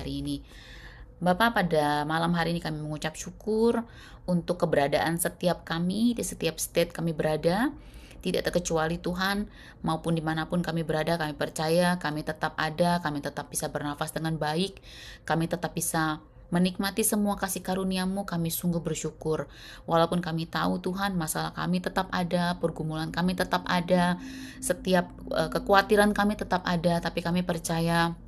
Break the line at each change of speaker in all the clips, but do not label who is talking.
hari ini. Bapa, pada malam hari ini kami mengucap syukur untuk keberadaan setiap kami di setiap state kami berada. Tidak terkecuali Tuhan, maupun dimanapun kami berada, kami percaya kami tetap ada, kami tetap bisa bernafas dengan baik, kami tetap bisa menikmati semua kasih karunia-Mu. Kami sungguh bersyukur. Walaupun kami tahu Tuhan, masalah kami tetap ada, pergumulan kami tetap ada, setiap kekhawatiran kami tetap ada, tapi kami percaya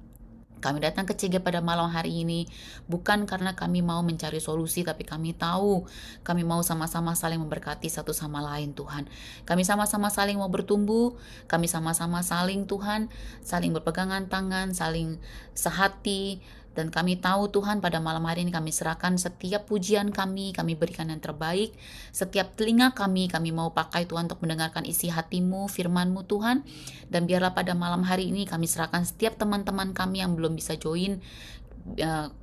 kami datang ke CG pada malam hari ini bukan karena kami mau mencari solusi, tapi kami tahu kami mau sama-sama saling memberkati satu sama lain, Tuhan. Kami sama-sama saling mau bertumbuh, kami sama-sama saling, Tuhan, saling berpegangan tangan, saling sehati. Dan kami tahu Tuhan, pada malam hari ini kami serahkan setiap pujian kami berikan yang terbaik. Setiap telinga kami mau pakai Tuhan untuk mendengarkan isi hati-Mu, firman-Mu Tuhan. Dan biarlah pada malam hari ini kami serahkan setiap teman-teman kami yang belum bisa join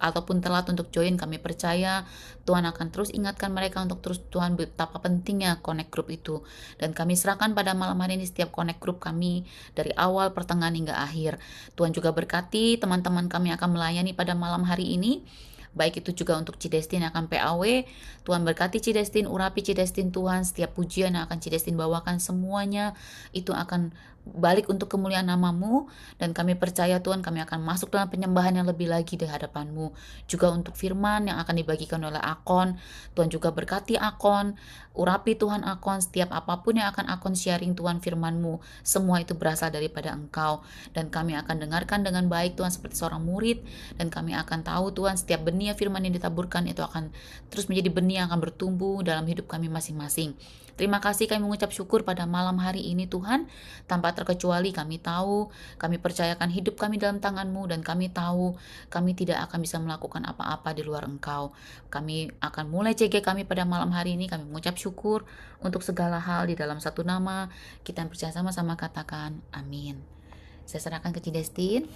ataupun telat untuk join. Kami percaya Tuhan akan terus ingatkan mereka untuk terus, Tuhan, betapa pentingnya connect group itu. Dan kami serahkan pada malam hari ini setiap connect group kami dari awal, pertengahan hingga akhir. Tuhan juga berkati teman-teman kami akan melayani pada malam hari ini, baik itu juga untuk Cidestin yang akan PAW. Tuhan berkati Cidestin, urapi Cidestin Tuhan. Setiap pujian yang akan Cidestin bawakan, semuanya itu akan balik untuk kemuliaan nama-Mu. Dan kami percaya Tuhan, kami akan masuk dalam penyembahan yang lebih lagi di hadapan-Mu. Juga untuk firman yang akan dibagikan oleh Akon, Tuhan juga berkati Akon, urapi Tuhan Akon. Setiap apapun yang akan Akon sharing Tuhan, firman-Mu, semua itu berasal daripada Engkau. Dan kami akan dengarkan dengan baik Tuhan, seperti seorang murid. Dan kami akan tahu Tuhan, setiap benih firman yang ditaburkan itu akan terus menjadi benih yang akan bertumbuh dalam hidup kami masing-masing. Terima kasih, kami mengucap syukur pada malam hari ini Tuhan. Tanpa terkecuali kami tahu, kami percayakan hidup kami dalam tangan-Mu, dan kami tahu kami tidak akan bisa melakukan apa-apa di luar Engkau. Kami akan mulai CG kami pada malam hari ini. Kami mengucap syukur untuk segala hal di dalam satu nama. Kita yang percaya sama-sama katakan amin. Saya serahkan ke Cidestin.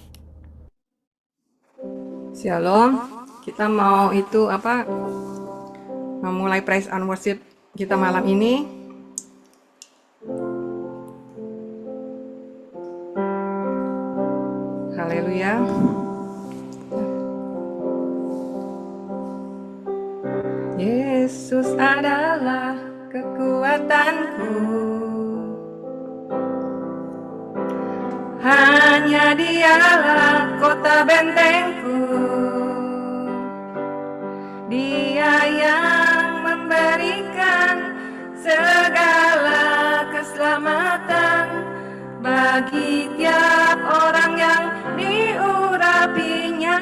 Shalom. Kita mau memulai praise and worship kita malam ini. Haleluya. Yesus adalah kekuatanku, hanya Dialah kota bentengku. Dia yang memberikan segala keselamatan bagi tiap orang yang diurapinya.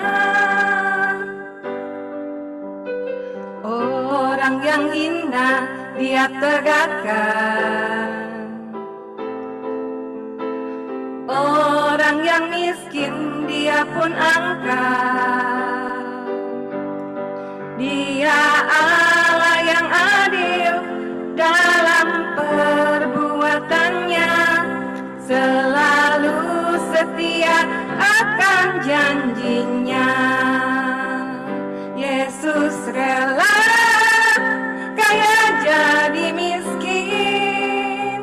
Orang yang hina Dia tegakkan, orang yang miskin Dia pun angkat. Dia Allah yang adil dalam perbuatannya, selalu setia akan janjinya. Yesus rela kaya jadi miskin,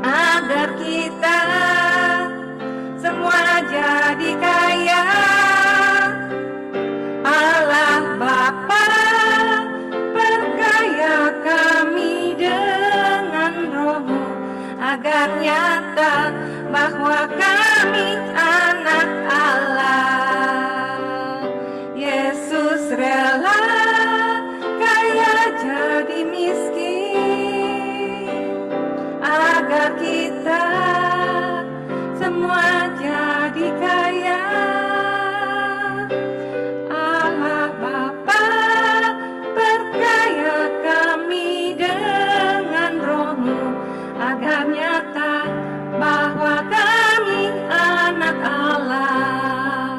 agar kita semua jadi kaya. Allah Bapa perkaya kami dengan Roh-Mu, agar nyata bahwa kami anak Allah. Yesus rela kaya jadi miskin, agar kita semua jadi kaya. Allah Bapa perkaya kami dengan Roh-Mu, agar nyata bahwa kami anak Allah,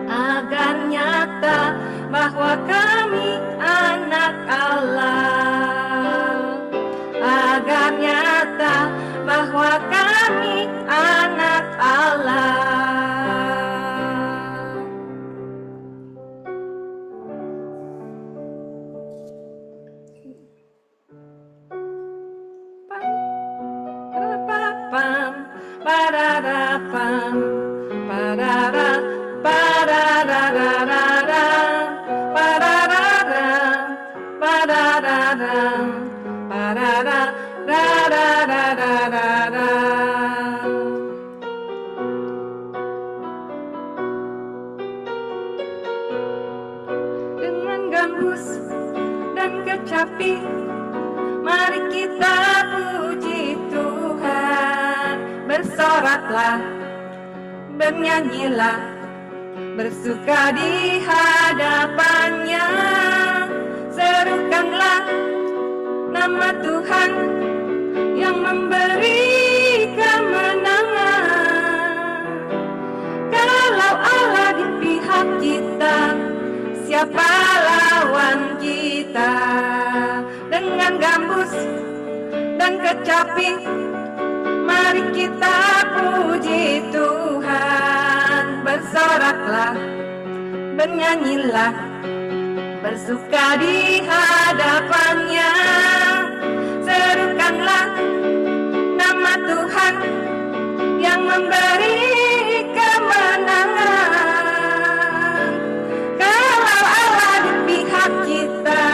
agar nyata bahwa kami anak Allah, agar nyata bahwa kami anak Allah. Pam, pararapam, parara, para. gambus dan kecapi, mari kita puji Tuhan. Bersoraklah, bernyanyilah, bersuka di hadapannya. Serukanlah nama Tuhan yang memberi kemenangan. Kalau Allah di pihak kita, siapa lawan kita? Dengan gambus dan kecapi, mari kita puji Tuhan. Bersoraklah, bernyanyilah, bersuka di hadapannya. Serukanlah nama Tuhan yang memberi kemenangan. Kalau Allah di pihak kita,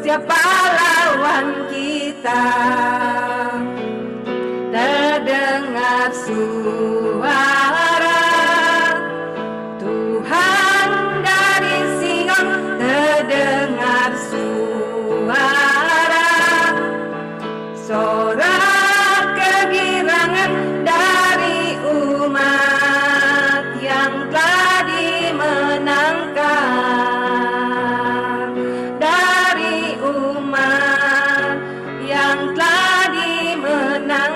siapa lawan kita? Terdengar suara Tuhan dari Sion, terdengar suara sorak kegirangan dari umat yang telah dimenangkan, dari umat yang telah dimenangkan.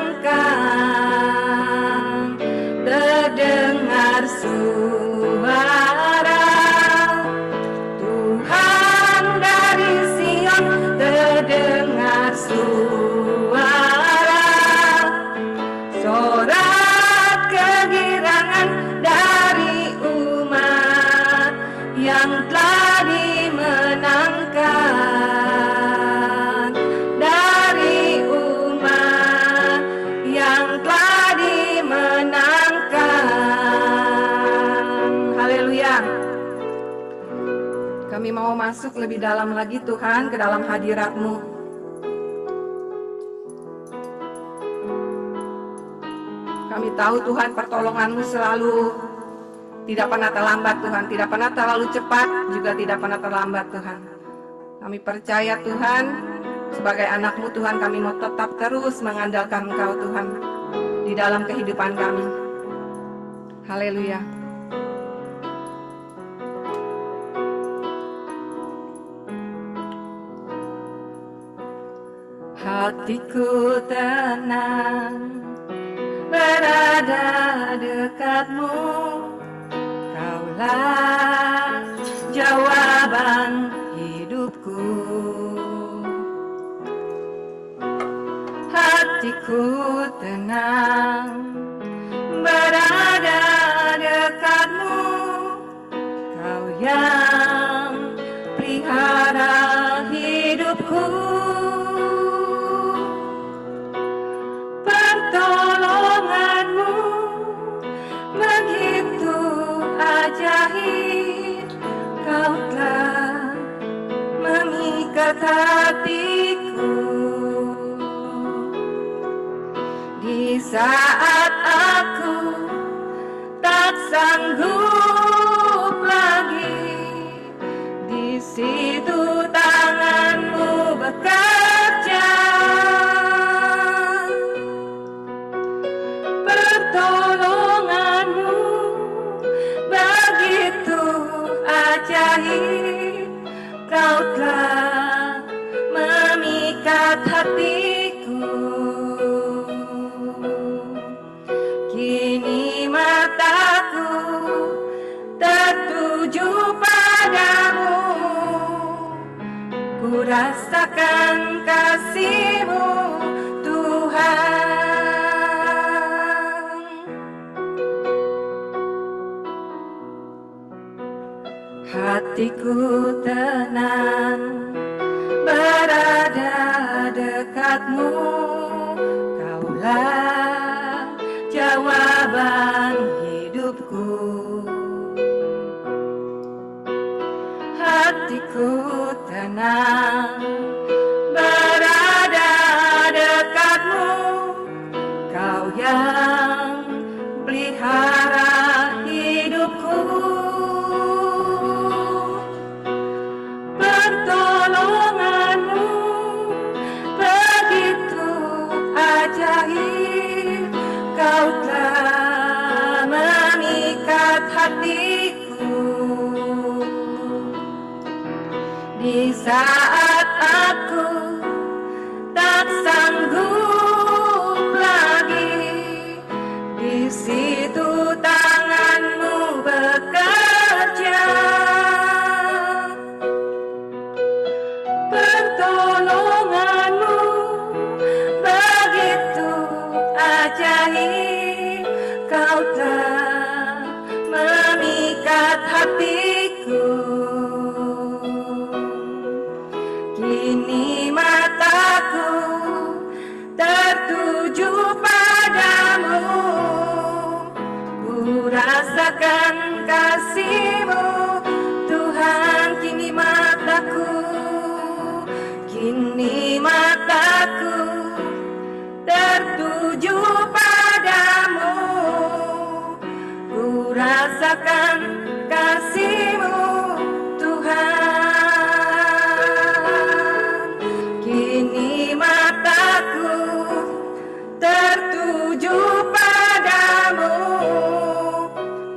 Terdengar suara Tuhan dari Sion, terdengar suara sorak kegirangan dari umat yang telah dimenangkan, dari umat yang telah dimenangkan. Haleluya. Kami mau masuk lebih dalam lagi Tuhan, ke dalam hadirat-Mu. Kami tahu Tuhan, pertolongan-Mu selalu tidak pernah terlambat Tuhan, tidak pernah terlalu cepat, juga tidak pernah terlambat Tuhan. Kami percaya Tuhan, sebagai anak-Mu Tuhan, kami mau tetap terus mengandalkan Engkau Tuhan di dalam kehidupan kami. Haleluya. Hatiku tenang berada dekat-Mu, Kaulah jawaban hidupku. Hatiku tenang berada dekat-Mu, Kau yang pelihara hidupku. Pertolongan-Mu begitu ajaib, Kau telah mengikat hatiku. Di saat aku tak sanggup lagi, di situ tangan-Mu bekerja. Pertolongan-Mu begitu ajaib, Kau telah memikat hatiku. Kini mataku tertuju padamu, ku rasakan kasih-Mu Tuhan. Hatiku tenang berada dekat-Mu, Kaulah jawaban hidupku. Hatiku tenang berada dekat-Mu, Kau yang pelihara hidupku. saat aku tak sanggup lagi, di situ tanganmu bekerja. Pertolonganmu begitu ajaib, kau telah memikat hatiku. Kini mataku tertuju padamu, ku rasakan kasih-Mu Tuhan. Kini mataku tertuju padamu, ku rasakan kasih-Mu Tuhan. Kini mataku tertuju padamu,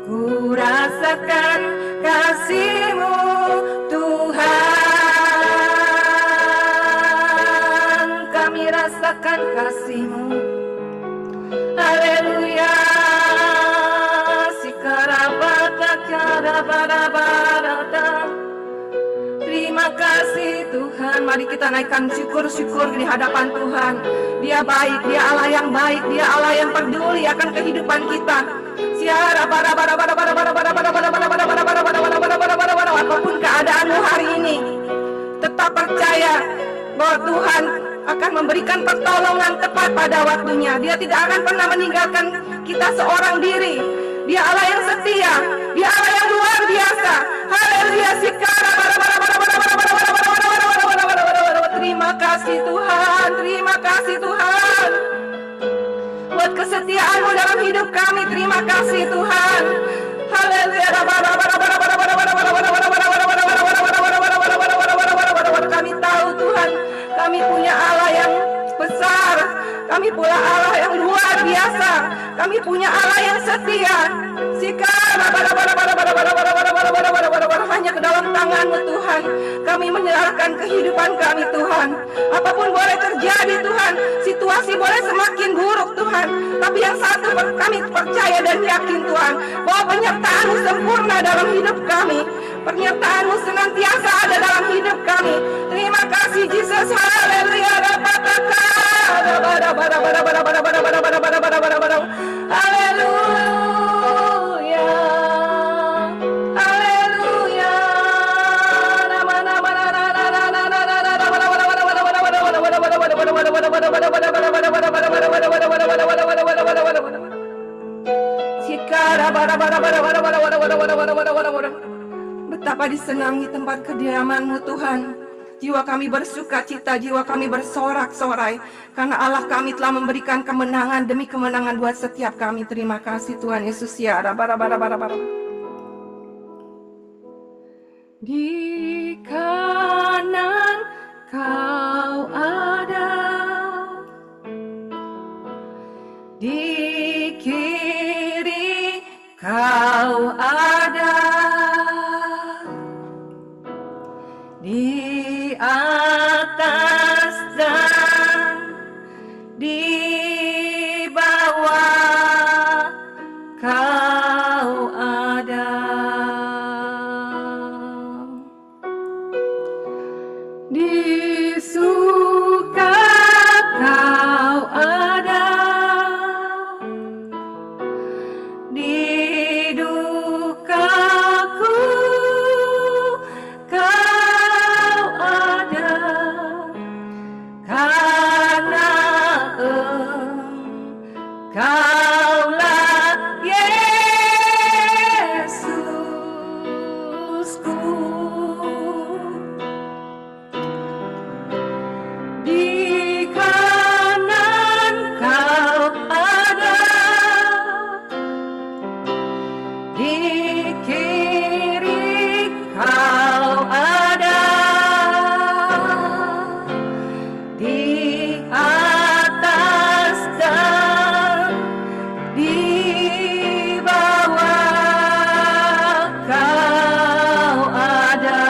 ku rasakan kasih-Mu Tuhan. Kami rasakan kasih-Mu. Haleluya. Terima kasih Tuhan. Mari kita naikkan syukur-syukur di hadapan Tuhan. Dia baik, Dia Allah yang baik, Dia Allah yang peduli akan kehidupan kita. Apapun keadaanmu hari ini, tetap percaya bahwa Tuhan akan memberikan pertolongan tepat pada waktunya. Dia tidak akan pernah meninggalkan kita seorang diri. Dia Allah yang setia, Dia Allah yang luar biasa. Haleluya. Terima kasih Tuhan, terima kasih Tuhan buat kesetiaan-Mu dalam hidup kami. Terima kasih Tuhan. Haleluya. Kami tahu Tuhan, kami punya Allah yang besar, kami punya Allah yang luar biasa, kami punya Allah yang setia. Hanya ke dalam tangan-Mu Tuhan kami menyerahkan kehidupan kami Tuhan. Apapun boleh terjadi Tuhan, situasi boleh semakin buruk Tuhan, tapi yang satu kami percaya dan yakin Tuhan, bahwa penyertaan-Mu sempurna dalam hidup kami. Penyertaan-Mu senantiasa ada dalam hidup kami. Terima kasih Yesus. Haleluya. Haleluya. Haleluya. Betapa disenangi tempat kediaman-Mu Tuhan. Jiwa kami bersuka cita, jiwa kami bersorak-sorai, karena Allah kami telah memberikan kemenangan demi kemenangan buat setiap kami. Terima kasih Tuhan Yesus. Ya, di kanan Kau ada, di kiri Kau ada, di atas dan di bawah Kau ada, di suka Kau ada, di dukaku Kau ada, karena Engkaulah Yesusku. Di kanan Kau ada, di kiri Kau ada, di atas dan di bawah Kau ada.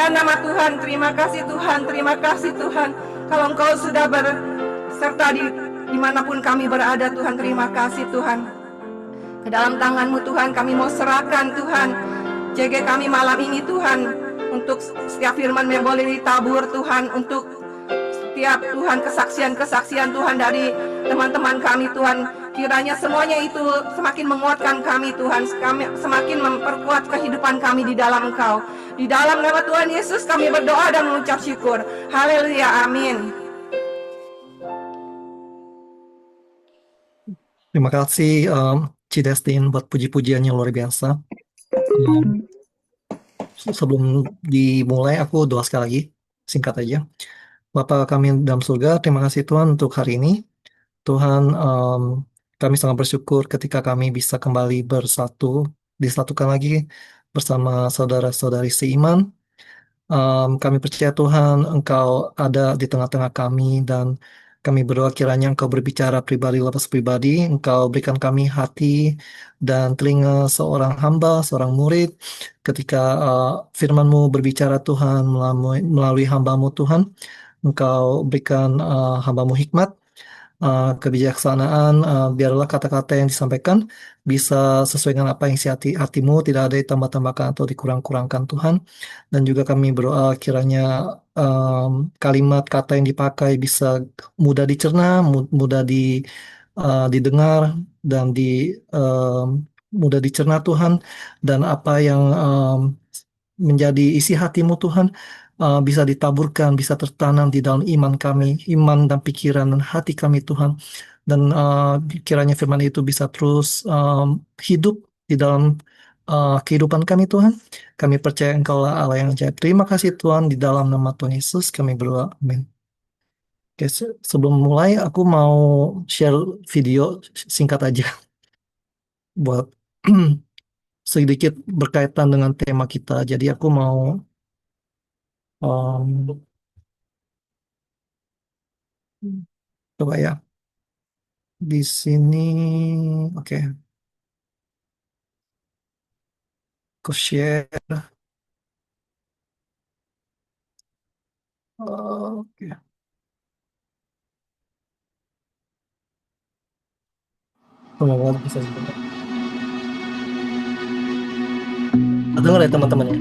Tuhan nama Tuhan. Terima kasih Tuhan, terima kasih Tuhan. Kalau Engkau sudah berserta dimanapun kami berada Tuhan, terima kasih Tuhan. Ke dalam tangan-Mu Tuhan kami mau serahkan Tuhan JG kami malam ini Tuhan. Untuk setiap firman yang boleh ditabur Tuhan, untuk setiap Tuhan kesaksian-kesaksian Tuhan dari teman-teman kami Tuhan, kiranya semuanya itu semakin menguatkan kami Tuhan, semakin memperkuat kehidupan kami di dalam Engkau. Di dalam nama Tuhan Yesus kami berdoa dan mengucap syukur. Haleluya, amin.
Terima kasih Cidestin buat puji-pujian yang luar biasa. Sebelum dimulai aku doa sekali lagi, singkat aja. Bapa kami dalam surga, terima kasih Tuhan untuk hari ini. Tuhan, kami sangat bersyukur ketika kami bisa kembali disatukan lagi bersama saudara-saudari seiman. Kami percaya Tuhan, Engkau ada di tengah-tengah kami, dan kami berdoa kiranya Engkau berbicara pribadi lepas pribadi. Engkau berikan kami hati dan telinga seorang hamba, seorang murid, ketika firman-Mu berbicara Tuhan melalui hamba-Mu Tuhan. Engkau berikan hamba-Mu hikmat, kebijaksanaan, biarlah kata-kata yang disampaikan bisa sesuai dengan apa yang isi hati-Mu, tidak ada ditambah-tambahkan atau dikurang-kurangkan Tuhan. Dan juga kami berdoa kiranya kalimat kata yang dipakai bisa mudah dicerna, mudah didengar, dan mudah dicerna Tuhan, dan apa yang menjadi isi hati-Mu Tuhan bisa ditaburkan, bisa tertanam di dalam iman kami, iman dan pikiran dan hati kami Tuhan. Dan kiranya firman itu bisa terus hidup di dalam kehidupan kami Tuhan. Kami percaya Engkau lah Allah yang ajaib. Terima kasih Tuhan, di dalam nama Tuhan Yesus kami berdoa. Amin. Oke, sebelum mulai aku mau share video singkat aja buat sedikit berkaitan dengan tema kita. Jadi aku mau coba ya di sini. Oke, aku share. Oke. Semoga bisa sebentar. Dengar ya teman-teman ya.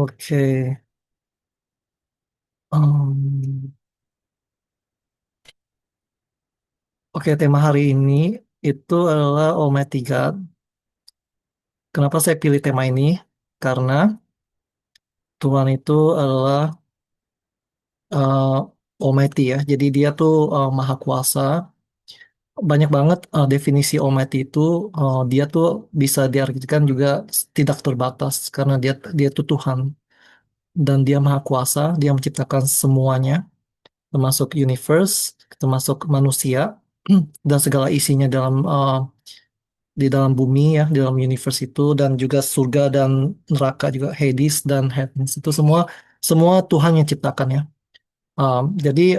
Oke. Em, oke, tema hari ini itu adalah Almighty God. Kenapa saya pilih tema ini? Karena Tuhan itu adalah Almighty ya. Jadi dia tuh maha kuasa. Banyak banget definisi Almighty itu, dia tuh bisa diartikan juga tidak terbatas karena dia tuh Tuhan dan dia maha kuasa. Dia menciptakan semuanya, termasuk universe, termasuk manusia dan segala isinya di dalam bumi ya, di dalam universe itu, dan juga surga dan neraka juga, Hades dan Heavens itu semua semua Tuhan yang ciptakan ya. Jadi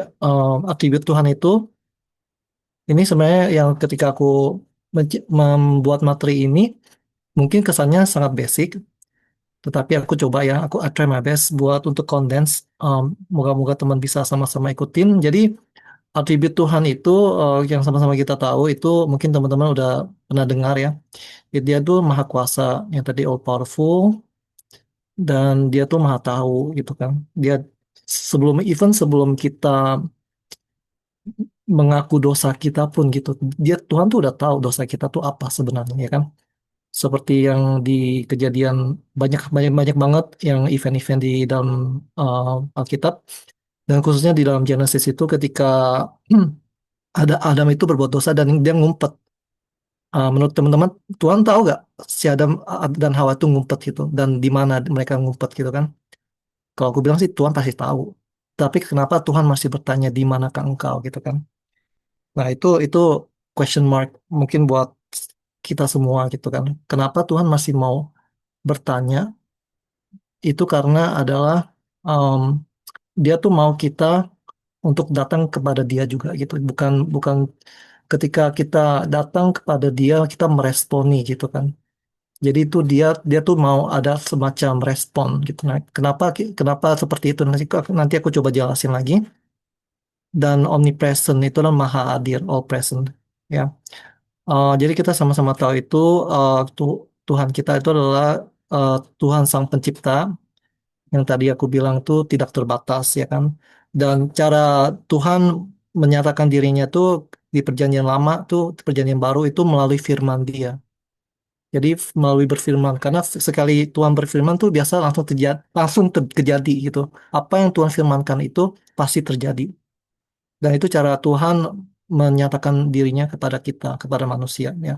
atribut Tuhan itu ini sebenarnya yang ketika aku membuat materi ini mungkin kesannya sangat basic, tetapi aku coba ya, I try my best buat untuk condense. Moga-moga teman bisa sama-sama ikutin. Jadi atribut Tuhan itu yang sama-sama kita tahu itu mungkin teman-teman udah pernah dengar ya. Dia tuh maha kuasa, yang tadi all powerful, dan dia tuh maha tahu gitu kan. Dia sebelum kita mengaku dosa kita pun gitu, Tuhan tuh udah tahu dosa kita tuh apa sebenarnya ya kan. Seperti yang di kejadian, banyak banyak banyak banget yang event-event di dalam Alkitab, dan khususnya di dalam Genesis itu ketika ada Adam itu berbuat dosa dan dia ngumpet. Menurut teman-teman, Tuhan tahu gak si Adam dan Hawa itu ngumpet gitu, dan di mana mereka ngumpet gitu kan? Kalau aku bilang sih Tuhan pasti tahu. Tapi kenapa Tuhan masih bertanya di manakah engkau gitu kan? Nah itu question mark mungkin buat kita semua gitu kan. Kenapa Tuhan masih mau bertanya? Itu karena adalah um, dia tuh mau kita untuk datang kepada dia juga gitu. Bukan bukan ketika kita datang kepada dia kita meresponi gitu kan. Jadi itu dia tuh mau ada semacam respon gitu. Nah, kenapa seperti itu? Nanti aku coba jelasin lagi. Dan omnipresent itu adalah maha hadir, all present. Ya, jadi kita sama-sama tahu itu Tuhan kita itu adalah Tuhan Sang Pencipta yang tadi aku bilang tuh tidak terbatas ya kan. Dan cara Tuhan menyatakan dirinya tuh di Perjanjian Lama tuh, Perjanjian Baru itu melalui firman Dia. Jadi melalui berfirman, karena sekali Tuhan berfirman tuh biasa langsung terjadi gitu. Apa yang Tuhan firmankan itu pasti terjadi. Dan itu cara Tuhan menyatakan dirinya kepada kita, kepada manusia ya.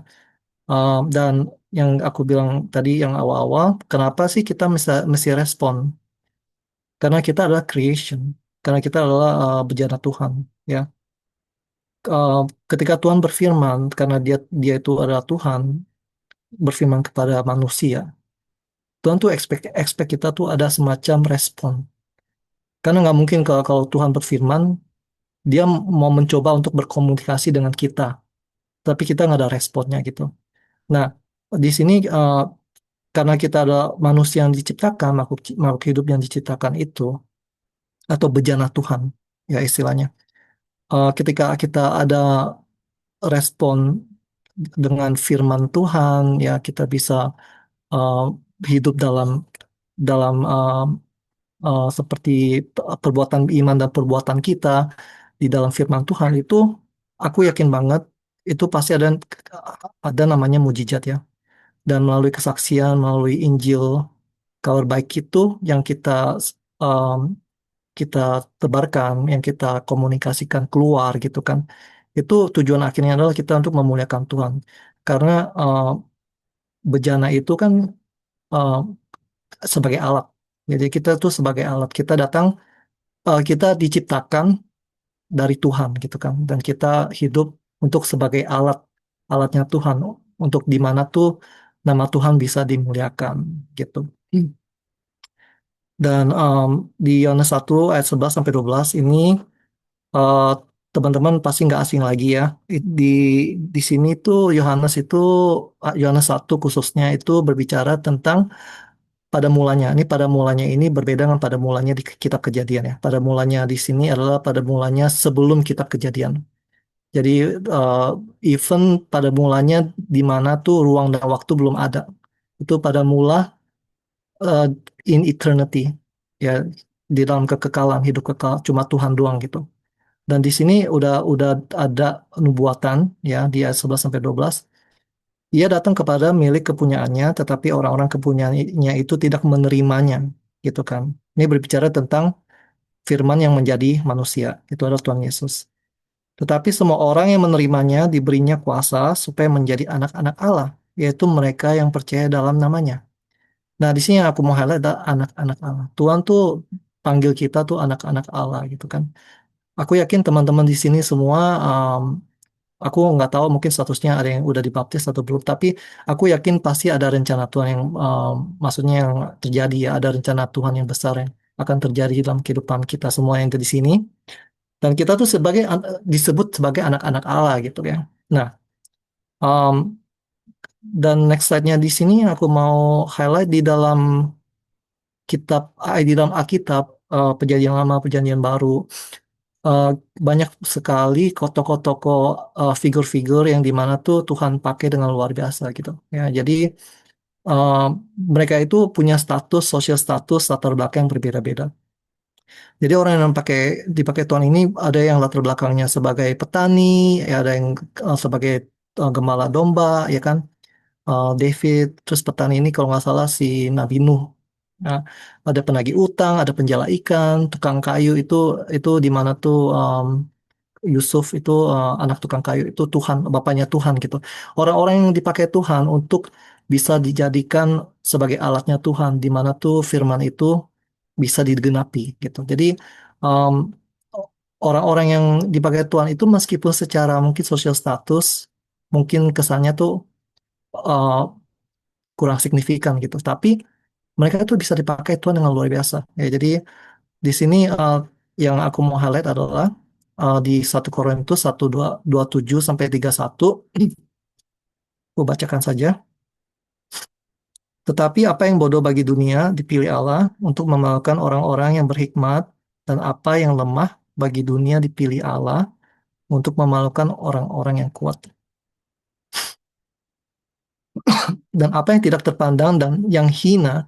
Dan yang aku bilang tadi yang awal-awal, kenapa sih kita mesti respon? Karena kita adalah creation, karena kita adalah bejana Tuhan ya. Uh, Ketika Tuhan berfirman, karena dia dia itu adalah Tuhan, berfirman kepada manusia, Tuhan tuh expect kita tuh ada semacam respon. Karena nggak mungkin kalau Tuhan berfirman, dia mau mencoba untuk berkomunikasi dengan kita, tapi kita nggak ada responnya gitu. Nah, di sini karena kita adalah manusia yang diciptakan, makhluk hidup yang diciptakan itu, atau bejana Tuhan, ya istilahnya. Ketika kita ada respon dengan firman Tuhan, ya kita bisa uh, hidup dalam dalam seperti perbuatan iman dan perbuatan kita di dalam firman Tuhan itu, aku yakin banget itu pasti ada namanya mujizat ya. Dan melalui kesaksian, melalui Injil, kabar baik itu yang um, kita tebarkan, yang kita komunikasikan keluar gitu kan. Itu tujuan akhirnya adalah kita untuk memuliakan Tuhan. Karena bejana itu kan uh, sebagai alat. Jadi kita tuh sebagai alat. Kita datang, kita diciptakan dari Tuhan gitu kan. Dan kita hidup untuk sebagai alatnya Tuhan. Untuk di mana tuh nama Tuhan bisa dimuliakan gitu. Dan di Yohanes 1 ayat 11 sampai 12 ini eh, teman-teman pasti nggak asing lagi ya. Di sini tuh Yohanes 1 khususnya itu berbicara tentang pada mulanya. Ini pada mulanya ini berbeda dengan pada mulanya di kitab Kejadian ya. Pada mulanya di sini adalah pada mulanya sebelum kitab Kejadian. Jadi eh, even pada mulanya di mana tuh ruang dan waktu belum ada. Itu pada mula uh, in eternity, ya, di dalam kekekalan, hidup kekal, cuma Tuhan doang gitu. Dan di sini udah ada nubuatan, ya, di ayat 11 sampai 12. Ia datang kepada milik kepunyaannya, tetapi orang-orang kepunyaannya itu tidak menerimanya, gitu kan. Ini berbicara tentang firman yang menjadi manusia, itu adalah Tuhan Yesus. Tetapi semua orang yang menerimanya diberinya kuasa supaya menjadi anak-anak Allah, yaitu mereka yang percaya dalam namanya. Nah, di sini yang aku mau highlight adalah anak-anak Allah. Tuhan tuh panggil kita tuh anak-anak Allah gitu kan. Aku yakin teman-teman di sini semua, aku nggak tahu mungkin statusnya ada yang udah dibaptis atau belum, tapi aku yakin pasti ada rencana Tuhan yang, maksudnya yang terjadi ya, ada rencana Tuhan yang besar yang akan terjadi dalam kehidupan kita semua yang ada di sini. Dan kita tuh disebut sebagai anak-anak Allah gitu ya. Nah, um, dan next slide-nya di sini aku mau highlight di dalam di dalam Alkitab, Perjanjian Lama, Perjanjian Baru, eh, banyak sekali tokoh-tokoh, figur-figur yang dimana tuh Tuhan pakai dengan luar biasa gitu. Ya, jadi eh, mereka itu punya status, sosial status, latar belakang yang berbeda-beda. Jadi orang yang dipakai Tuhan ini ada yang latar belakangnya sebagai petani, ya ada yang sebagai gembala domba, ya kan, David, terus petani ini kalau nggak salah si Nabi Nuh. Nah, ada penagih utang, ada penjala ikan, tukang kayu itu di mana tuh, Yusuf itu, anak tukang kayu itu Tuhan, bapaknya Tuhan gitu. Orang-orang yang dipakai Tuhan untuk bisa dijadikan sebagai alatnya Tuhan, di mana tuh firman itu bisa digenapi gitu. Jadi um, orang-orang yang dipakai Tuhan itu meskipun secara mungkin sosial status mungkin kesannya tuh uh, kurang signifikan gitu, tapi mereka tuh bisa dipakai Tuhan dengan luar biasa. Ya, jadi di sini yang aku mau highlight adalah di 1 Korintus 1:27 sampai 31. Aku bacakan saja. Tetapi apa yang bodoh bagi dunia dipilih Allah untuk memalukan orang-orang yang berhikmat, dan apa yang lemah bagi dunia dipilih Allah untuk memalukan orang-orang yang kuat. Dan apa yang tidak terpandang dan yang hina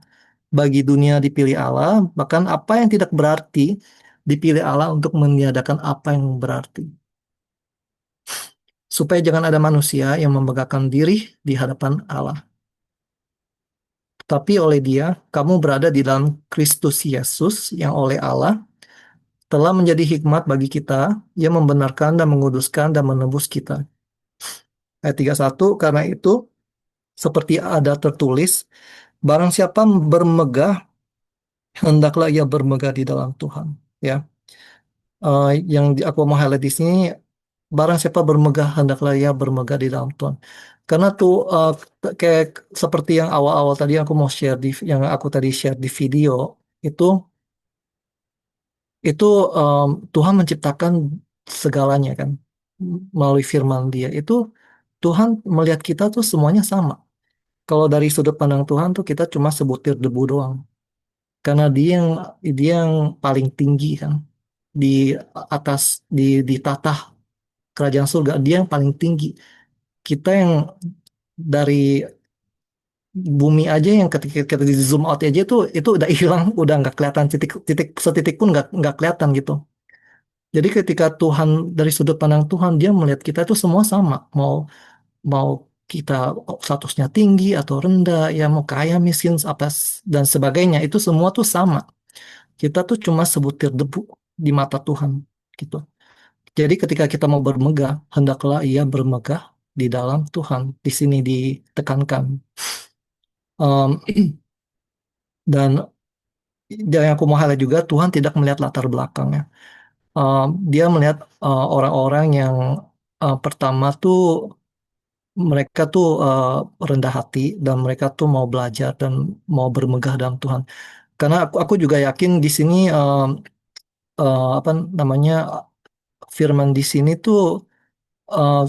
bagi dunia dipilih Allah, bahkan apa yang tidak berarti dipilih Allah untuk meniadakan apa yang berarti. Supaya jangan ada manusia yang membanggakan diri di hadapan Allah. Tapi oleh Dia, kamu berada di dalam Kristus Yesus yang oleh Allah telah menjadi hikmat bagi kita, yang membenarkan dan menguduskan dan menebus kita. Ayat 31, karena itu, seperti ada tertulis, barang siapa bermegah, hendaklah ia bermegah di dalam Tuhan. Ya, yang aku mau highlight di sini, barang siapa bermegah, hendaklah ia bermegah di dalam Tuhan. Karena tuh, kayak seperti yang awal-awal tadi yang aku tadi share di video, itu itu Tuhan menciptakan segalanya kan melalui firman Dia. Itu Tuhan melihat kita tuh semuanya sama. Kalau dari sudut pandang Tuhan tuh kita cuma sebutir debu doang. Karena dia yang paling tinggi kan di atas, di tatah kerajaan surga, dia yang paling tinggi. Kita yang dari bumi aja, yang ketika kita di zoom out aja tuh itu udah hilang, udah nggak kelihatan, titik titik setitik pun nggak kelihatan gitu. Jadi ketika Tuhan, dari sudut pandang Tuhan, dia melihat kita itu semua sama. Mau mau kita statusnya tinggi atau rendah, ya mau kaya miskin apa dan sebagainya, itu semua tuh sama. Kita tuh cuma sebutir debu di mata Tuhan gitu. Jadi ketika kita mau bermegah, hendaklah ia bermegah di dalam Tuhan. Di sini ditekankan. Um, dan yang aku mau highlight juga, Tuhan tidak melihat latar belakangnya. Dia melihat orang-orang yang pertama tuh mereka tuh rendah hati, dan mereka tuh mau belajar dan mau bermegah dalam Tuhan. Karena aku juga yakin di sini, apa namanya, firman di sini tuh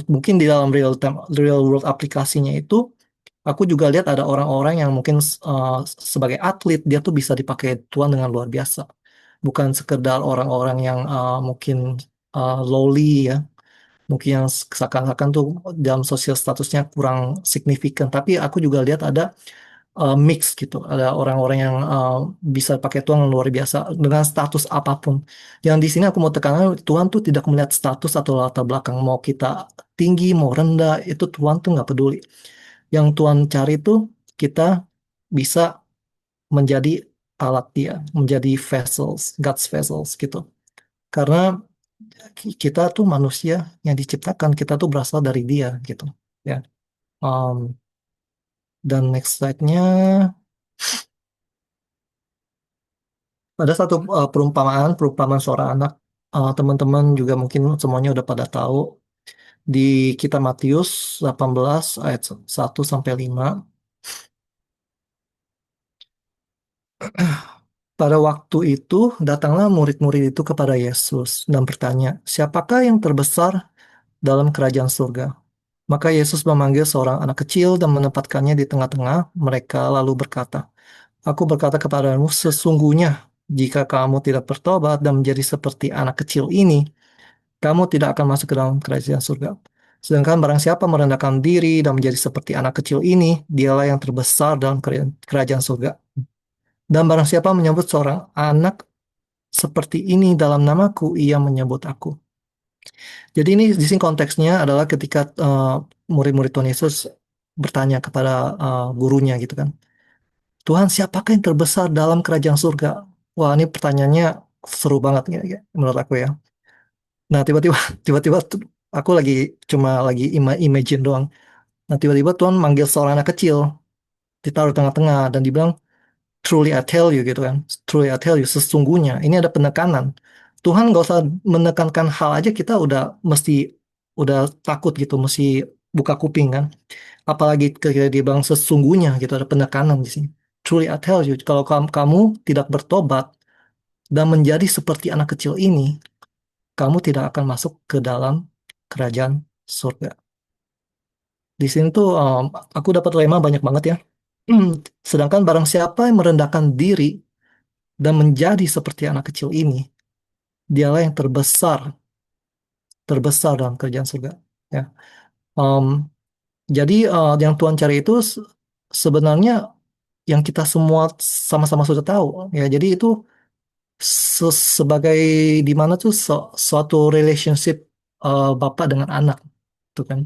mungkin di dalam real world aplikasinya itu, aku juga lihat ada orang-orang yang mungkin sebagai atlet dia tuh bisa dipakai Tuhan dengan luar biasa. Bukan sekedar orang-orang yang mungkin lowly ya, mungkin yang seakan-akan tuh dalam sosial statusnya kurang signifikan. Tapi aku juga lihat ada mix gitu. Ada orang-orang yang bisa pakai Tuhan yang luar biasa dengan status apapun. Yang di sini aku mau tekankan, Tuhan tuh tidak melihat status atau latar belakang. Mau kita tinggi, mau rendah, itu Tuhan tuh nggak peduli. Yang Tuhan cari tuh kita bisa menjadi alat Dia, menjadi vessels, God's vessels gitu. Karena kita tuh manusia yang diciptakan, kita tuh berasal dari Dia gitu. Ya. Um, dan next slide-nya ada satu perumpamaan seorang anak. Teman-teman juga mungkin semuanya udah pada tahu di kitab Matius 18 ayat 1 sampai 5. Pada waktu itu datanglah murid-murid itu kepada Yesus dan bertanya, "Siapakah yang terbesar dalam kerajaan surga?" Maka Yesus memanggil seorang anak kecil dan menempatkannya di tengah-tengah mereka lalu berkata, "Aku berkata kepadamu, sesungguhnya jika kamu tidak bertobat dan menjadi seperti anak kecil ini, kamu tidak akan masuk ke dalam kerajaan surga. Sedangkan barang siapa merendahkan diri dan menjadi seperti anak kecil ini, dialah yang terbesar dalam kerajaan surga. Dan barang siapa menyebut seorang anak seperti ini dalam namaku, ia menyebut aku." Jadi ini di sini konteksnya adalah ketika murid-murid Tuhan Yesus bertanya kepada gurunya gitu kan. "Tuhan, siapakah yang terbesar dalam kerajaan surga?" Wah, ini pertanyaannya seru banget ya, menurut aku ya. Nah, tiba-tiba tiba-tiba aku lagi imagine doang. Nah, tiba-tiba Tuhan manggil seorang anak kecil, ditaruh tengah-tengah dan dibilang, "Truly I tell you," gitu kan. "Truly I tell you," sesungguhnya. Ini ada penekanan. Tuhan gak usah menekankan hal aja kita udah takut gitu, mesti buka kuping kan. Apalagi ketika dia bilang sesungguhnya gitu, ada penekanan di sini. "Truly I tell you," kalau kamu tidak bertobat dan menjadi seperti anak kecil ini, kamu tidak akan masuk ke dalam kerajaan surga. Di sini tuh aku dapat rema banyak banget ya. Sedangkan barang siapa yang merendahkan diri dan menjadi seperti anak kecil ini, dialah yang terbesar dalam kerajaan surga. Ya. Em, jadi yang Tuhan cari itu sebenarnya yang kita semua sama-sama sudah tahu. Ya, jadi itu sebagai di mana tuh suatu relationship bapak dengan anak, tuh kan.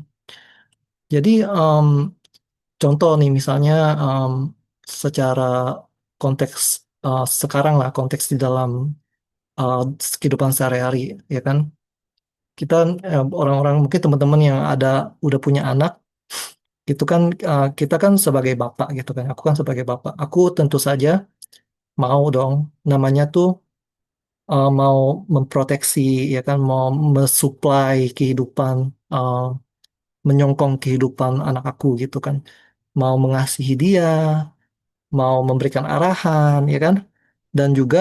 Jadi contoh nih misalnya secara konteks sekarang lah konteks di dalam uh, kehidupan sehari-hari ya kan kita orang-orang mungkin teman-teman yang udah punya anak itu kan kita kan sebagai bapak gitu kan aku kan sebagai bapak aku tentu saja mau dong namanya tuh mau memproteksi ya kan mau mensuplai kehidupan uh, menyongkong kehidupan anak aku gitu kan mau mengasihi dia mau memberikan arahan ya kan dan juga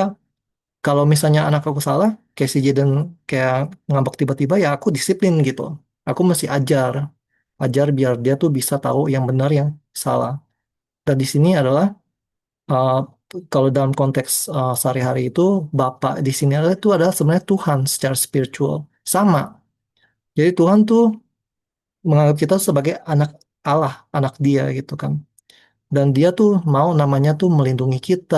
kalau misalnya anak aku salah kayak si Jaden kayak ngambek tiba-tiba ya aku disiplin gitu aku mesti ajar biar dia tuh bisa tahu yang benar yang salah dan di sini adalah uh, kalau dalam konteks sehari-hari itu Bapak di sini adalah sebenarnya Tuhan secara spiritual sama jadi Tuhan tuh menganggap kita sebagai anak Allah anak Dia gitu kan dan dia tuh mau namanya tuh melindungi kita,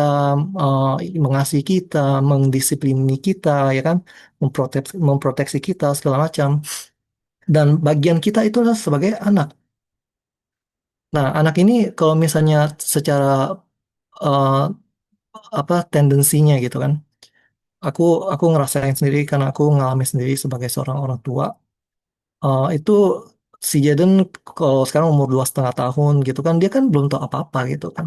mengasihi kita, mendisiplini kita, ya kan, memproteksi kita segala macam. Dan bagian kita itu adalah sebagai anak. Nah, anak ini kalau misalnya secara uh, apa tendensinya gitu kan, aku aku ngerasain sendiri karena aku ngalamin sendiri sebagai seorang orang tua. Itu si Jaden kalau sekarang umur 2,5 tahun gitu kan, dia kan belum tahu apa-apa gitu kan.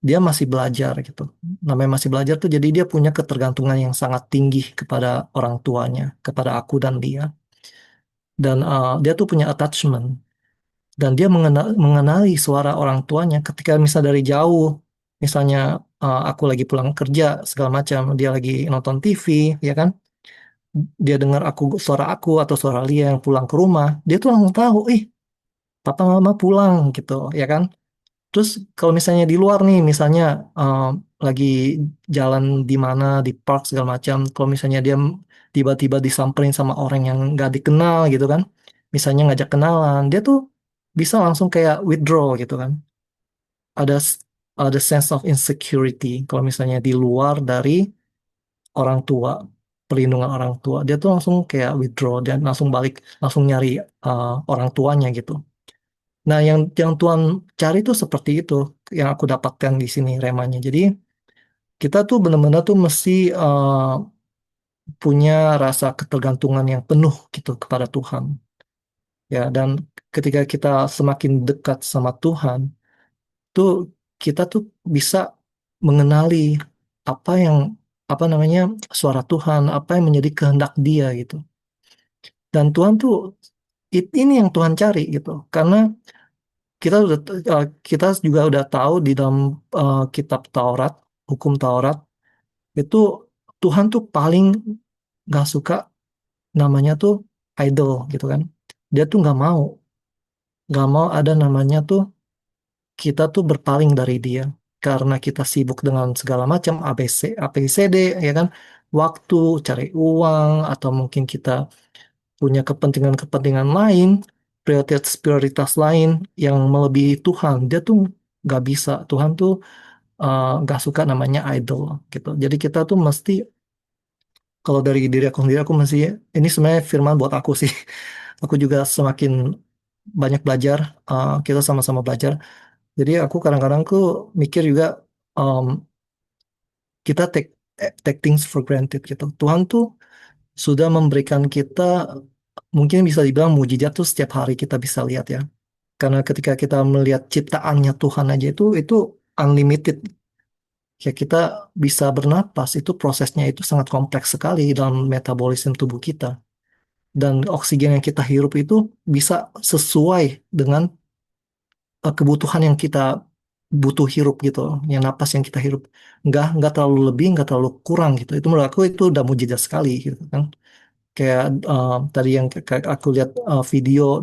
Dia masih belajar gitu. Namanya masih belajar tuh jadi dia punya ketergantungan yang sangat tinggi kepada orang tuanya, kepada aku dan dia. Dan dia tuh punya attachment dan dia mengenali suara orang tuanya ketika misal dari jauh, misalnya aku lagi pulang kerja segala macam, dia lagi nonton TV, ya kan? Dia dengar suara aku atau suara Lia yang pulang ke rumah, dia tuh langsung tahu, ih, papa mama pulang gitu, ya kan? Terus kalau misalnya di luar nih, misalnya lagi jalan di mana di park segala macam, kalau misalnya dia tiba-tiba disamperin sama orang yang nggak dikenal gitu kan, misalnya ngajak kenalan, dia tuh bisa langsung kayak withdraw gitu kan. Ada ada sense of insecurity. Kalau misalnya di luar dari orang tua, perlindungan orang tua, dia tuh langsung kayak withdraw dan langsung balik, langsung nyari orang tuanya gitu. Nah, yang Tuhan cari tuh seperti itu, yang aku dapatkan di sini remanya. Jadi kita tuh benar-benar tuh mesti punya rasa ketergantungan yang penuh gitu kepada Tuhan. Ya, dan ketika kita semakin dekat sama Tuhan, tuh kita tuh bisa mengenali apa yang apa namanya suara Tuhan, apa yang menjadi kehendak Dia gitu. Dan Tuhan tuh ini yang Tuhan cari gitu. Karena kita juga udah tahu di dalam kitab Taurat, hukum Taurat itu Tuhan tuh paling nggak suka namanya tuh idol gitu kan. Dia tuh nggak mau ada namanya tuh kita tuh berpaling dari dia karena kita sibuk dengan segala macam ABCD ya kan, waktu cari uang atau mungkin kita punya kepentingan-kepentingan lain, prioritas-prioritas lain yang melebihi Tuhan. Dia tuh nggak bisa. Tuhan tuh nggak suka namanya idol gitu. Jadi kita tuh mesti, kalau dari diri aku sendiri, aku mesti, ini sebenarnya firman buat aku sih. Aku juga semakin banyak belajar, kita sama-sama belajar. Jadi aku kadang-kadang tuh mikir juga, um, kita take things for granted gitu. Tuhan tuh sudah memberikan kita, mungkin bisa dibilang mujizat tuh setiap hari kita bisa lihat ya. Karena ketika kita melihat ciptaannya Tuhan aja itu unlimited. Ya kita bisa bernapas, itu prosesnya itu sangat kompleks sekali dalam metabolisme tubuh kita. Dan oksigen yang kita hirup itu bisa sesuai dengan kebutuhan yang kita butuh hirup gitu, yang napas yang kita hirup. Nggak terlalu lebih, nggak terlalu kurang gitu. Itu menurut aku itu udah mujizat sekali gitu kan. Kayak tadi yang kayak aku lihat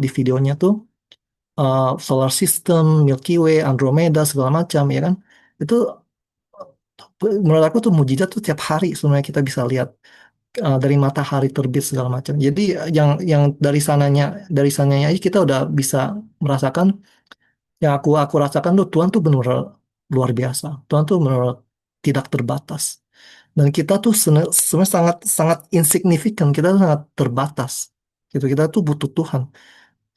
di videonya tuh solar system, Milky Way, Andromeda segala macam ya kan. Itu menurut aku tuh mujizat tuh tiap hari sebenarnya kita bisa lihat dari matahari terbit segala macam. Jadi yang dari sananya aja kita udah bisa merasakan, yang aku rasakan tuh Tuhan tuh benar luar biasa. Tuhan tuh benar tidak terbatas. Dan kita tuh sebenarnya sangat sangat insignifikan, kita tuh sangat terbatas. Gitu, kita tuh butuh Tuhan.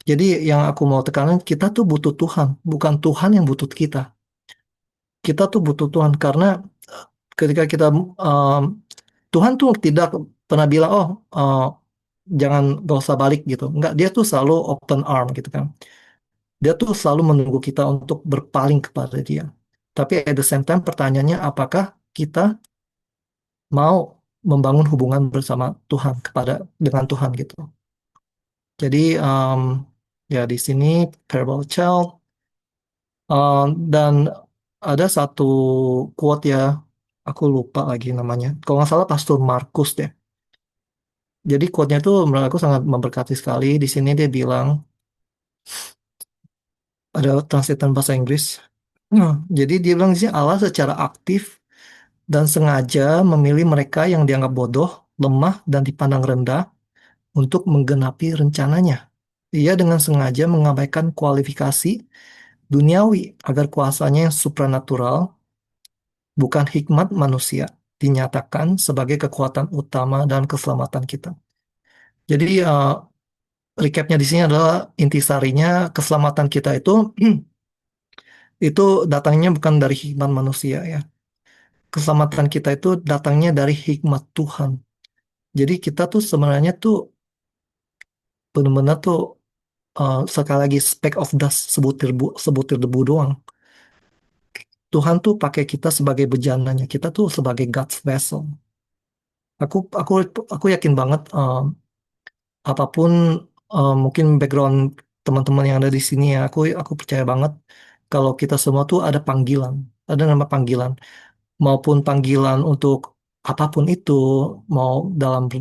Jadi yang aku mau tekankan, kita tuh butuh Tuhan, bukan Tuhan yang butuh kita. Kita tuh butuh Tuhan karena ketika kita um, Tuhan tuh tidak pernah bilang, oh jangan gak usah balik gitu. Enggak, dia tuh selalu open arm gitu kan. Dia tuh selalu menunggu kita untuk berpaling kepada dia. Tapi at the same time pertanyaannya, apakah kita mau membangun hubungan bersama Tuhan dengan Tuhan gitu. Jadi ya di sini parable child, dan ada satu quote ya, aku lupa lagi namanya. Kalau nggak salah Pastor Markus deh. Jadi quote-nya itu menurut aku sangat memberkati sekali. Di sini dia bilang, ada translatean bahasa Inggris. Jadi dia bilang di sini Allah secara aktif dan sengaja memilih mereka yang dianggap bodoh, lemah, dan dipandang rendah untuk menggenapi rencananya. Ia dengan sengaja mengabaikan kualifikasi duniawi agar kuasanya yang supranatural, bukan hikmat manusia, dinyatakan sebagai kekuatan utama dan keselamatan kita. Jadi recapnya di sini adalah intisarinya, keselamatan kita itu itu datangnya bukan dari hikmat manusia ya. Keselamatan kita itu datangnya dari hikmat Tuhan. Jadi kita tuh sebenarnya tuh benar-benar tuh sekali lagi speck of dust, sebutir debu doang. Tuhan tuh pakai kita sebagai bejananya, kita tuh sebagai God's vessel. Aku aku aku yakin banget, apapun mungkin background teman-teman yang ada di sini ya, aku percaya banget kalau kita semua tuh ada panggilan, ada nama panggilan, maupun panggilan untuk apapun itu, mau dalam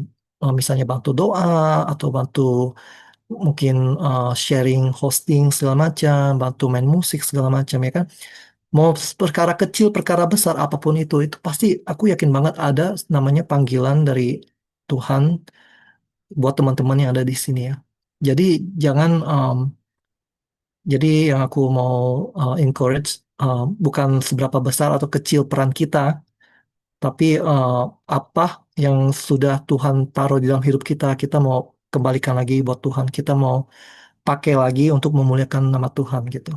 misalnya bantu doa atau bantu mungkin sharing hosting segala macam, bantu main musik segala macam ya kan. Mau perkara kecil, perkara besar, apapun itu pasti aku yakin banget ada namanya panggilan dari Tuhan buat teman-teman yang ada di sini ya. Jadi jangan, jadi yang aku mau encourage bukan seberapa besar atau kecil peran kita, tapi apa yang sudah Tuhan taruh di dalam hidup kita, kita mau kembalikan lagi buat Tuhan, kita mau pakai lagi untuk memuliakan nama Tuhan gitu.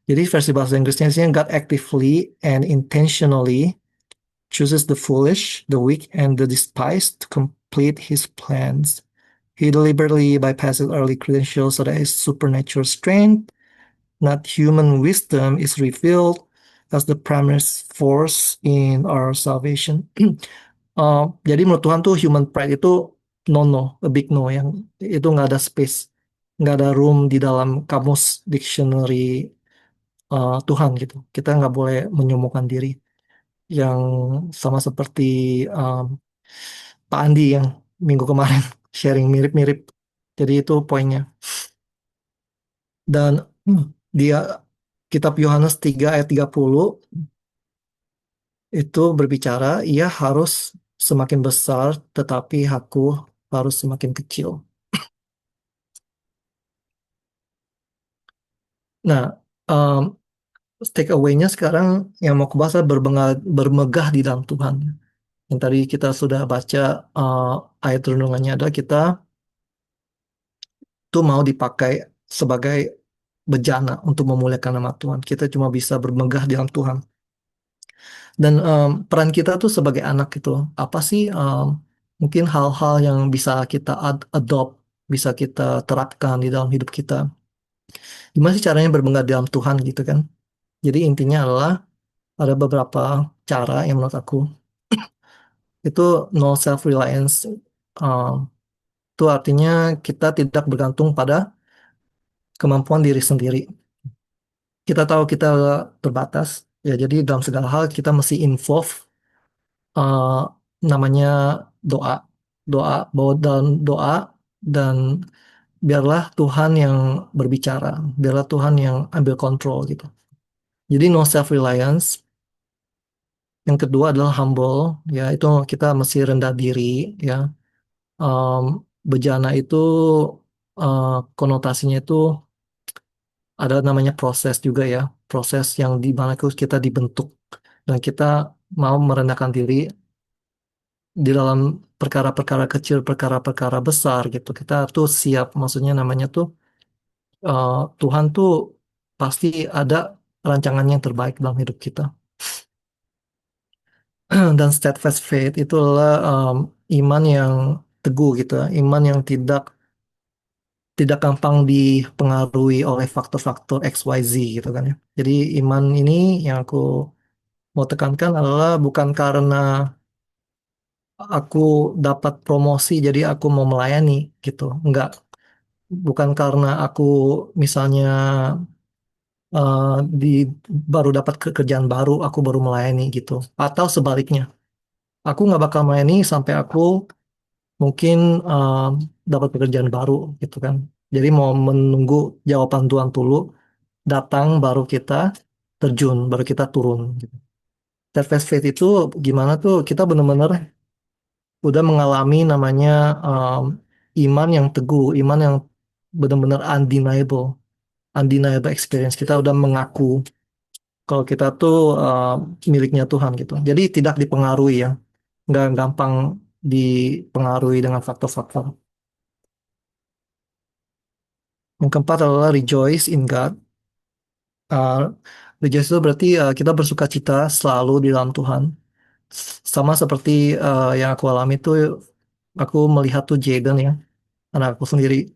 Jadi versi bahasa Inggrisnya sih, God actively and intentionally chooses the foolish, the weak, and the despised to complete his plans. He deliberately bypasses early credentials so that his supernatural strength, not human wisdom, is revealed as the primary force in our salvation. Jadi menurut Tuhan tuh human pride itu no, a big no, yang itu nggak ada space, nggak ada room di dalam kamus dictionary Tuhan gitu. Kita nggak boleh menyombongkan diri, yang sama seperti um, Pak Andi yang minggu kemarin sharing mirip-mirip. Jadi itu poinnya. Dan dia kitab Yohanes 3 ayat 30 itu berbicara, ia harus semakin besar, tetapi aku harus semakin kecil. Nah, um, take away-nya sekarang yang mau kebahas adalah bermegah di dalam Tuhan. Yang tadi kita sudah baca ayat renungannya adalah kita tuh mau dipakai sebagai bejana untuk memuliakan nama Tuhan. Kita cuma bisa bermegah di dalam Tuhan. Dan peran kita tuh sebagai anak itu apa sih? Mungkin hal-hal yang bisa kita adopt, bisa kita terapkan di dalam hidup kita. Gimana sih caranya bermegah di dalam Tuhan gitu kan? Jadi intinya adalah ada beberapa cara yang menurut aku itu no self reliance. Itu artinya kita tidak bergantung pada kemampuan diri sendiri. Kita tahu kita terbatas, ya jadi dalam segala hal kita mesti involve uh, namanya doa, bawa dalam doa, dan biarlah Tuhan yang berbicara, biarlah Tuhan yang ambil kontrol gitu. Jadi no self reliance. Yang kedua adalah humble, ya itu kita mesti rendah diri, ya. Um, Bejana itu konotasinya itu ada namanya proses juga ya, proses yang di mana kita dibentuk dan kita mau merendahkan diri di dalam perkara-perkara kecil, perkara-perkara besar gitu. Kita tuh siap, maksudnya namanya tuh Tuhan tuh pasti ada rancangannya yang terbaik dalam hidup kita. Dan steadfast faith itu adalah iman yang teguh gitu, iman yang tidak gampang dipengaruhi oleh faktor-faktor X, Y, Z gitu kan ya. Jadi iman ini yang aku mau tekankan adalah bukan karena aku dapat promosi jadi aku mau melayani gitu. Enggak, bukan karena aku misalnya eh, di baru dapat kerjaan baru aku baru melayani gitu. Atau sebaliknya, aku nggak bakal melayani sampai aku mungkin eh, dapat pekerjaan baru gitu kan. Jadi mau menunggu jawaban Tuhan dulu datang baru kita terjun, baru kita turun gitu. Steadfast faith itu gimana tuh kita benar-benar udah mengalami namanya um, iman yang teguh, iman yang benar-benar undeniable experience. Kita udah mengaku kalau kita tuh miliknya Tuhan gitu. Jadi tidak dipengaruhi ya, nggak gampang dipengaruhi dengan faktor-faktor. Yang keempat adalah rejoice in God. Uh, Rejoice itu berarti kita bersuka cita selalu di dalam Tuhan. Sama seperti yang aku alami tuh, aku melihat tuh Jaden ya, anak aku sendiri.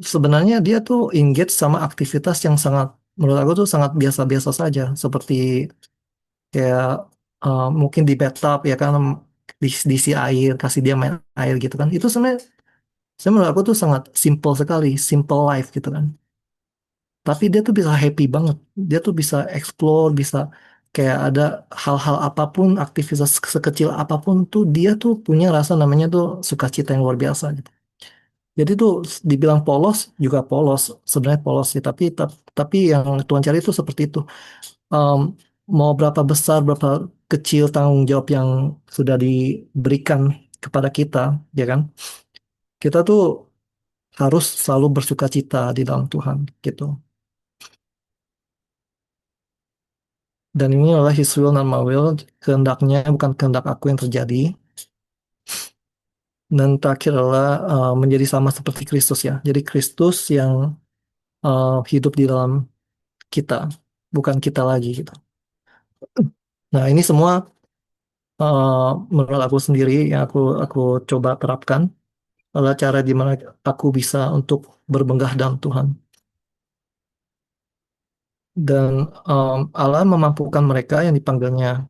Sebenarnya dia tuh engage sama aktivitas yang sangat, menurut aku tuh sangat biasa-biasa saja. Seperti kayak mungkin di bathtub ya kan, diisi air, kasih dia main air gitu kan. Itu sebenarnya, saya menurut aku tuh sangat simple sekali, simple life gitu kan. Tapi dia tuh bisa happy banget. Dia tuh bisa explore, bisa kayak ada hal-hal apapun, aktivitas sekecil apapun tuh dia tuh punya rasa namanya tuh sukacita yang luar biasa gitu. Jadi tuh dibilang polos juga polos, sebenarnya polos sih. Tapi yang Tuhan cari itu seperti itu. Em, Mau berapa besar, berapa kecil tanggung jawab yang sudah diberikan kepada kita, ya kan? Kita tuh harus selalu bersuka cita di dalam Tuhan gitu. Dan ini adalah His will not my will, kehendaknya bukan kehendak aku yang terjadi. Dan terakhir adalah menjadi sama seperti Kristus ya. Jadi Kristus yang hidup di dalam kita, bukan kita lagi gitu. Nah, ini semua eh, menurut aku sendiri yang aku coba terapkan adalah cara di mana aku bisa untuk berbenggah dalam Tuhan. Dan Allah memampukan mereka yang dipanggilnya.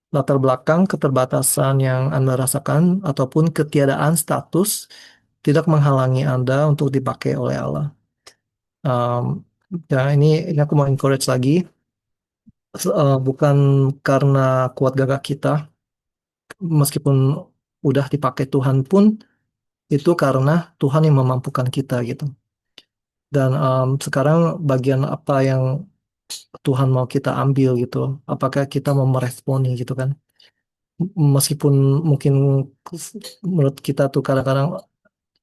Latar belakang keterbatasan yang Anda rasakan ataupun ketiadaan status tidak menghalangi Anda untuk dipakai oleh Allah. Um, ya ini aku mau encourage lagi. Bukan karena kuat gagah kita, meskipun udah dipakai Tuhan pun itu karena Tuhan yang memampukan kita gitu. Dan sekarang bagian apa yang Tuhan mau kita ambil gitu? Apakah kita mau meresponi gitu kan? Meskipun mungkin menurut kita tuh kadang-kadang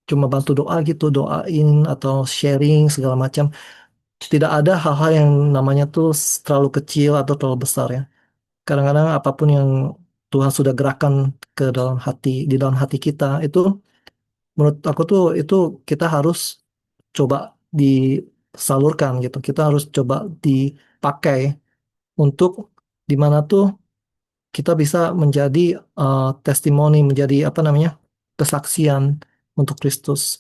cuma bantu doa gitu, doain atau sharing segala macam. Tidak ada hal-hal yang namanya tuh terlalu kecil atau terlalu besar ya. Kadang-kadang apapun yang Tuhan sudah gerakan ke dalam hati, di dalam hati kita itu, menurut aku tuh itu kita harus coba disalurkan gitu. Kita harus coba dipakai untuk di mana tuh kita bisa menjadi testimoni, menjadi apa namanya, kesaksian untuk Kristus.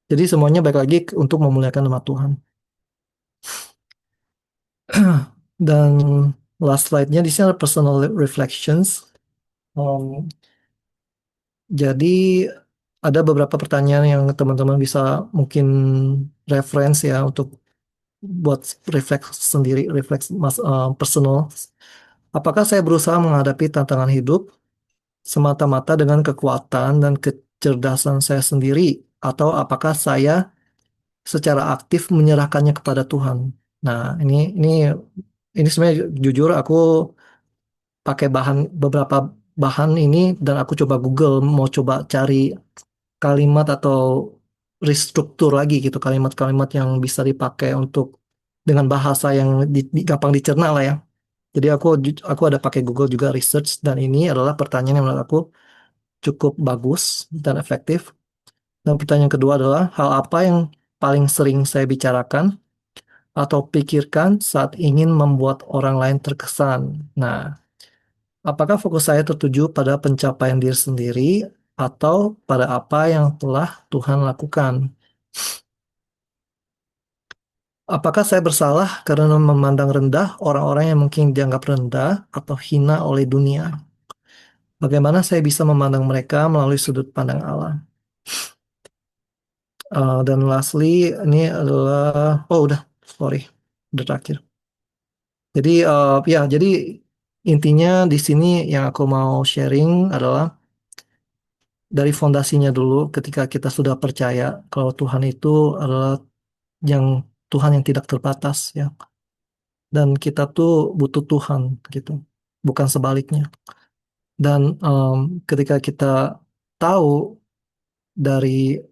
Jadi semuanya baik lagi untuk memuliakan nama Tuhan. Dan last slide-nya di sini ada personal reflections. Um, jadi ada beberapa pertanyaan yang teman-teman bisa mungkin reference ya untuk buat refleks sendiri, refleks personal. Apakah saya berusaha menghadapi tantangan hidup semata-mata dengan kekuatan dan kecerdasan saya sendiri, atau apakah saya secara aktif menyerahkannya kepada Tuhan? Nah, ini sebenarnya jujur aku pakai beberapa bahan ini dan aku coba Google mau coba cari kalimat atau restruktur lagi gitu kalimat-kalimat yang bisa dipakai untuk dengan bahasa yang gampang dicerna lah ya. Jadi aku ada pakai Google juga research dan ini adalah pertanyaan yang menurut aku cukup bagus dan efektif. Dan pertanyaan kedua adalah hal apa yang paling sering saya bicarakan atau pikirkan saat ingin membuat orang lain terkesan. Nah, apakah fokus saya tertuju pada pencapaian diri sendiri atau pada apa yang telah Tuhan lakukan? Apakah saya bersalah karena memandang rendah orang-orang yang mungkin dianggap rendah atau hina oleh dunia? Bagaimana saya bisa memandang mereka melalui sudut pandang Allah? Dan lastly, ini adalah, oh udah, sorry, udah terakhir. Jadi ya, jadi intinya di sini yang aku mau sharing adalah dari fondasinya dulu ketika kita sudah percaya kalau Tuhan itu adalah yang Tuhan yang tidak terbatas ya, dan kita tuh butuh Tuhan gitu, bukan sebaliknya. Dan ketika kita tahu dari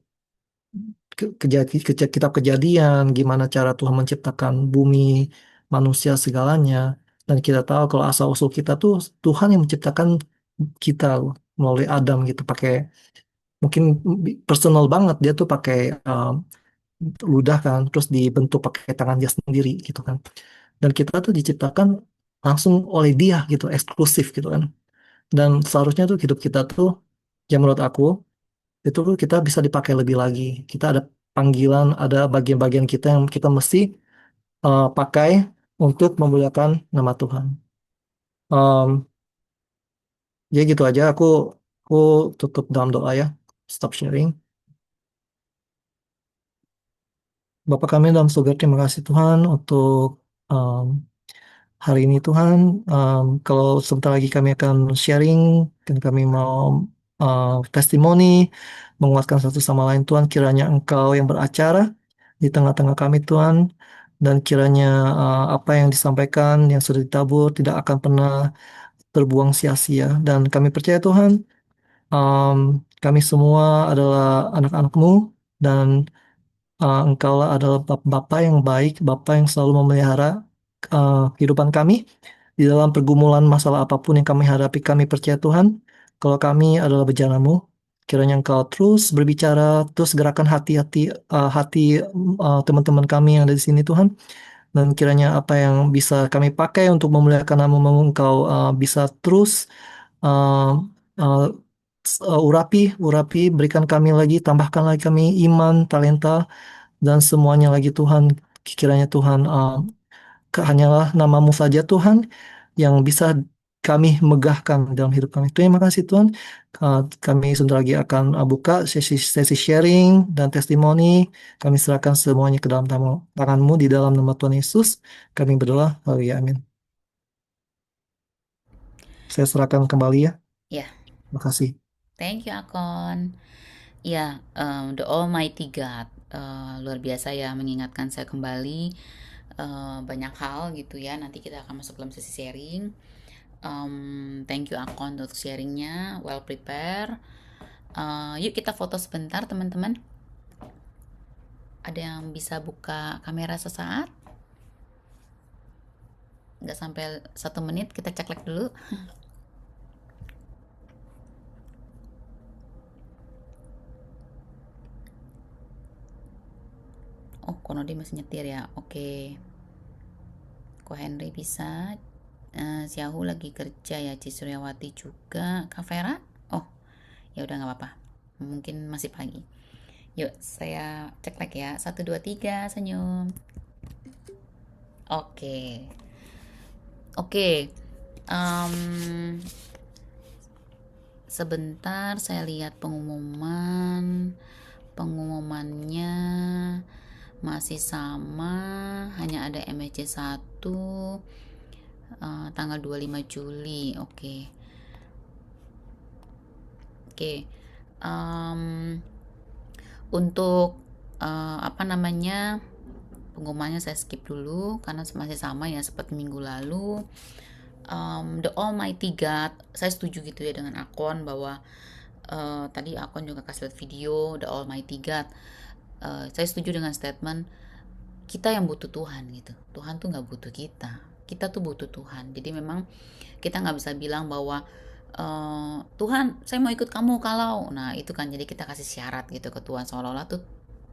kitab kejadian gimana cara Tuhan menciptakan bumi, manusia segalanya, dan kita tahu kalau asal usul kita tuh Tuhan yang menciptakan kita loh, melalui Adam gitu pakai mungkin personal banget dia tuh pakai ludah kan terus dibentuk pakai tangan dia sendiri gitu kan, dan kita tuh diciptakan langsung oleh dia gitu eksklusif gitu kan, dan seharusnya tuh hidup kita tuh yang menurut aku itu tuh kita bisa dipakai lebih lagi. Kita ada panggilan, ada bagian-bagian kita yang kita mesti pakai untuk memuliakan nama Tuhan. Um, ya gitu aja. Aku tutup dalam doa ya. Stop sharing. Bapak kami dalam surga, terima kasih Tuhan untuk um, hari ini Tuhan. Kalau sebentar lagi kami akan sharing dan kami mau testimoni, menguatkan satu sama lain Tuhan. Kiranya Engkau yang beracara di tengah-tengah kami Tuhan. Dan kiranya apa yang disampaikan, yang sudah ditabur tidak akan pernah terbuang sia-sia. Dan kami percaya Tuhan, um, kami semua adalah anak-anak-Mu dan Engkaulah adalah Bapa yang baik, Bapa yang selalu memelihara kehidupan kami. Di dalam pergumulan masalah apapun yang kami hadapi, kami percaya Tuhan, kalau kami adalah bejana-Mu, kiranya Engkau terus berbicara, terus gerakan hati teman-teman kami yang ada di sini Tuhan. Dan kiranya apa yang bisa kami pakai untuk memuliakan nama-Mu, Engkau bisa terus uh, uh, urapi, berikan kami lagi, tambahkan lagi kami iman, talenta, dan semuanya lagi Tuhan. Kiranya Tuhan, hanyalah nama-Mu saja Tuhan yang bisa kami megahkan dalam hidup kami. Terima kasih Tuhan. Kami sebentar lagi akan buka sesi sharing dan testimoni. Kami serahkan semuanya ke dalam tangan-Mu di dalam nama Tuhan Yesus. Kami berdoa. Haleluya. Amin. Saya serahkan kembali ya.
Ya,
Terima kasih.
thank you Akon. Ya, the Almighty God, luar biasa ya mengingatkan saya kembali banyak hal gitu ya. Nanti kita akan masuk dalam sesi sharing. Thank you Akon untuk sharingnya, well prepare. Yuk kita foto sebentar teman-teman. Ada yang bisa buka kamera sesaat? Nggak sampai 1 menit, kita ceklek dulu. Oh, Konodi masih nyetir ya. Oke. Ko Henry bisa. Siahu lagi kerja ya. Cisuryawati juga. Kak Vera? Oh, ya udah nggak apa-apa. Mungkin masih pagi. Yuk, saya cek lagi ya. 1, 2, 3, senyum. Oke. Oke. Sebentar saya lihat pengumumannya masih sama, hanya ada MSC 1 tanggal 25 Juli. Oke. Untuk pengumumannya saya skip dulu karena masih sama ya seperti minggu lalu. The Almighty God, saya setuju gitu ya dengan Akon bahwa tadi Akon juga kasih lihat video The Almighty God. Saya setuju dengan statement kita yang butuh Tuhan gitu. Tuhan tuh nggak butuh kita tuh butuh Tuhan. Jadi memang kita nggak bisa bilang bahwa Tuhan saya mau ikut kamu kalau, nah itu kan jadi kita kasih syarat gitu ke Tuhan, seolah-olah tuh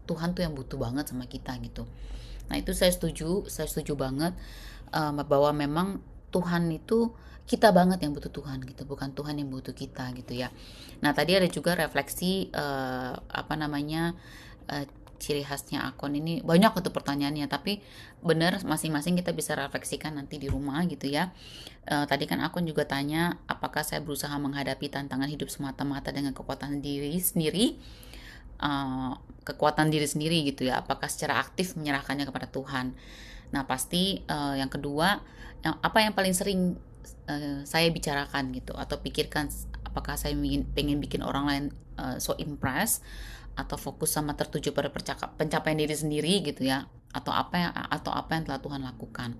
Tuhan tuh yang butuh banget sama kita gitu. Nah itu saya setuju banget bahwa memang Tuhan itu kita banget yang butuh Tuhan gitu, bukan Tuhan yang butuh kita gitu ya. Nah tadi ada juga refleksi ciri khasnya Akon ini banyak tuh pertanyaannya, tapi bener masing-masing kita bisa refleksikan nanti di rumah gitu ya. Tadi kan Akon juga tanya apakah saya berusaha menghadapi tantangan hidup semata-mata dengan kekuatan diri sendiri, gitu ya, apakah secara aktif menyerahkannya kepada Tuhan. Nah pasti yang kedua, apa yang paling sering saya bicarakan gitu atau pikirkan, apakah saya pengen bikin orang lain so impressed atau fokus sama tertuju pada pencapaian diri sendiri gitu ya, atau apa yang telah Tuhan lakukan.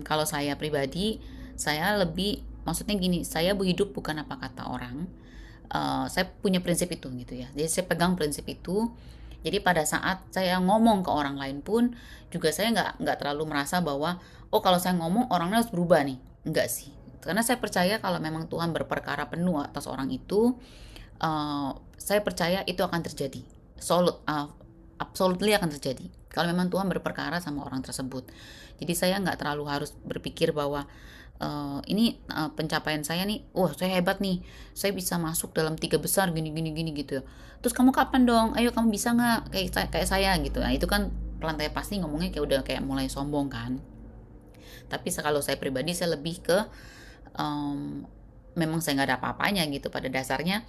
Kalau saya pribadi, saya lebih maksudnya gini, saya hidup bukan apa kata orang. Saya punya prinsip itu gitu ya, jadi saya pegang prinsip itu. Jadi pada saat saya ngomong ke orang lain pun juga saya nggak terlalu merasa bahwa oh kalau saya ngomong orangnya harus berubah nih, enggak sih, karena saya percaya kalau memang Tuhan berperkara penuh atas orang itu, saya percaya itu akan terjadi, absolutely akan terjadi kalau memang Tuhan berperkara sama orang tersebut. Jadi saya nggak terlalu harus berpikir bahwa ini pencapaian saya nih, saya hebat nih, saya bisa masuk dalam 3 besar gini gitu. Terus kamu kapan dong? Ayo kamu bisa nggak kayak saya gitu. Nah itu kan pelantai pasti ngomongnya kayak udah kayak mulai sombong kan. Tapi kalau saya pribadi saya lebih ke memang saya nggak ada apa-apanya gitu pada dasarnya.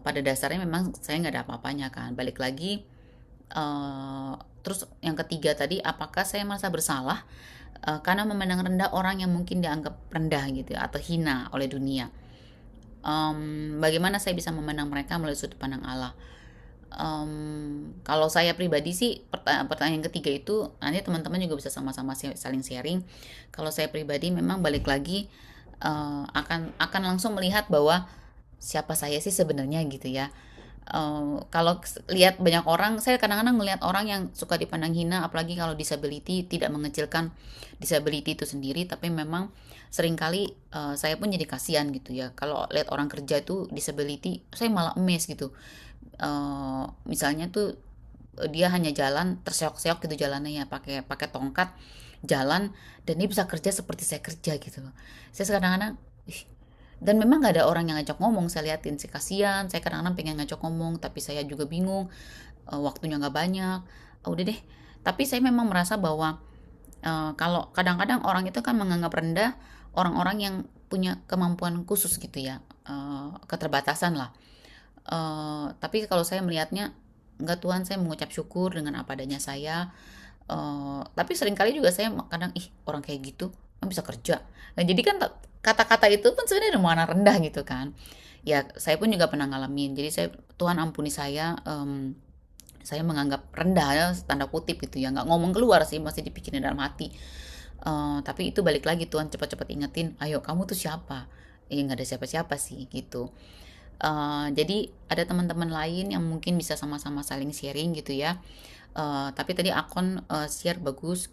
Pada dasarnya memang saya nggak ada apa-apanya kan. Balik lagi, terus yang ketiga tadi, apakah saya merasa bersalah karena memandang rendah orang yang mungkin dianggap rendah gitu ya, atau hina oleh dunia. Bagaimana saya bisa memandang mereka melalui sudut pandang Allah? Kalau saya pribadi sih, pertanyaan yang ketiga itu nanti teman-teman juga bisa sama-sama saling sharing. Kalau saya pribadi memang balik lagi akan langsung melihat bahwa siapa saya sih sebenarnya gitu ya. Kalau lihat banyak orang, saya kadang-kadang melihat orang yang suka dipandang hina, apalagi kalau disability, tidak mengecilkan disability itu sendiri, tapi memang seringkali saya pun jadi kasihan gitu ya. Kalau lihat orang kerja itu disability, saya malah emes gitu. Misalnya tuh dia hanya jalan terseok-seok gitu jalannya ya, pakai pakai tongkat jalan, dan dia bisa kerja seperti saya kerja gitu loh. Saya kadang-kadang, ih, dan memang nggak ada orang yang ngajak ngomong, saya liatin sih kasihan, saya kadang-kadang pengen ngajak ngomong tapi saya juga bingung, waktunya nggak banyak. Udah deh. Tapi saya memang merasa bahwa kalau kadang-kadang orang itu kan menganggap rendah orang-orang yang punya kemampuan khusus gitu ya, keterbatasan lah. Tapi kalau saya melihatnya, enggak, Tuhan, saya mengucap syukur dengan apa adanya saya. Tapi seringkali juga saya kadang, ih, orang kayak gitu kan bisa kerja. Nah, jadi kan kata-kata itu pun sebenarnya ada makna rendah gitu kan. Ya, saya pun juga pernah ngalamin. Jadi saya, Tuhan ampuni saya menganggap rendah ya, tanda kutip gitu ya. Nggak ngomong keluar sih, masih dipikirin dalam hati. Tapi itu balik lagi, Tuhan cepat-cepat ingetin, ayo kamu tuh siapa? Nggak ada siapa-siapa sih gitu. Jadi ada teman-teman lain yang mungkin bisa sama-sama saling sharing gitu ya. Tapi tadi Akon share bagus,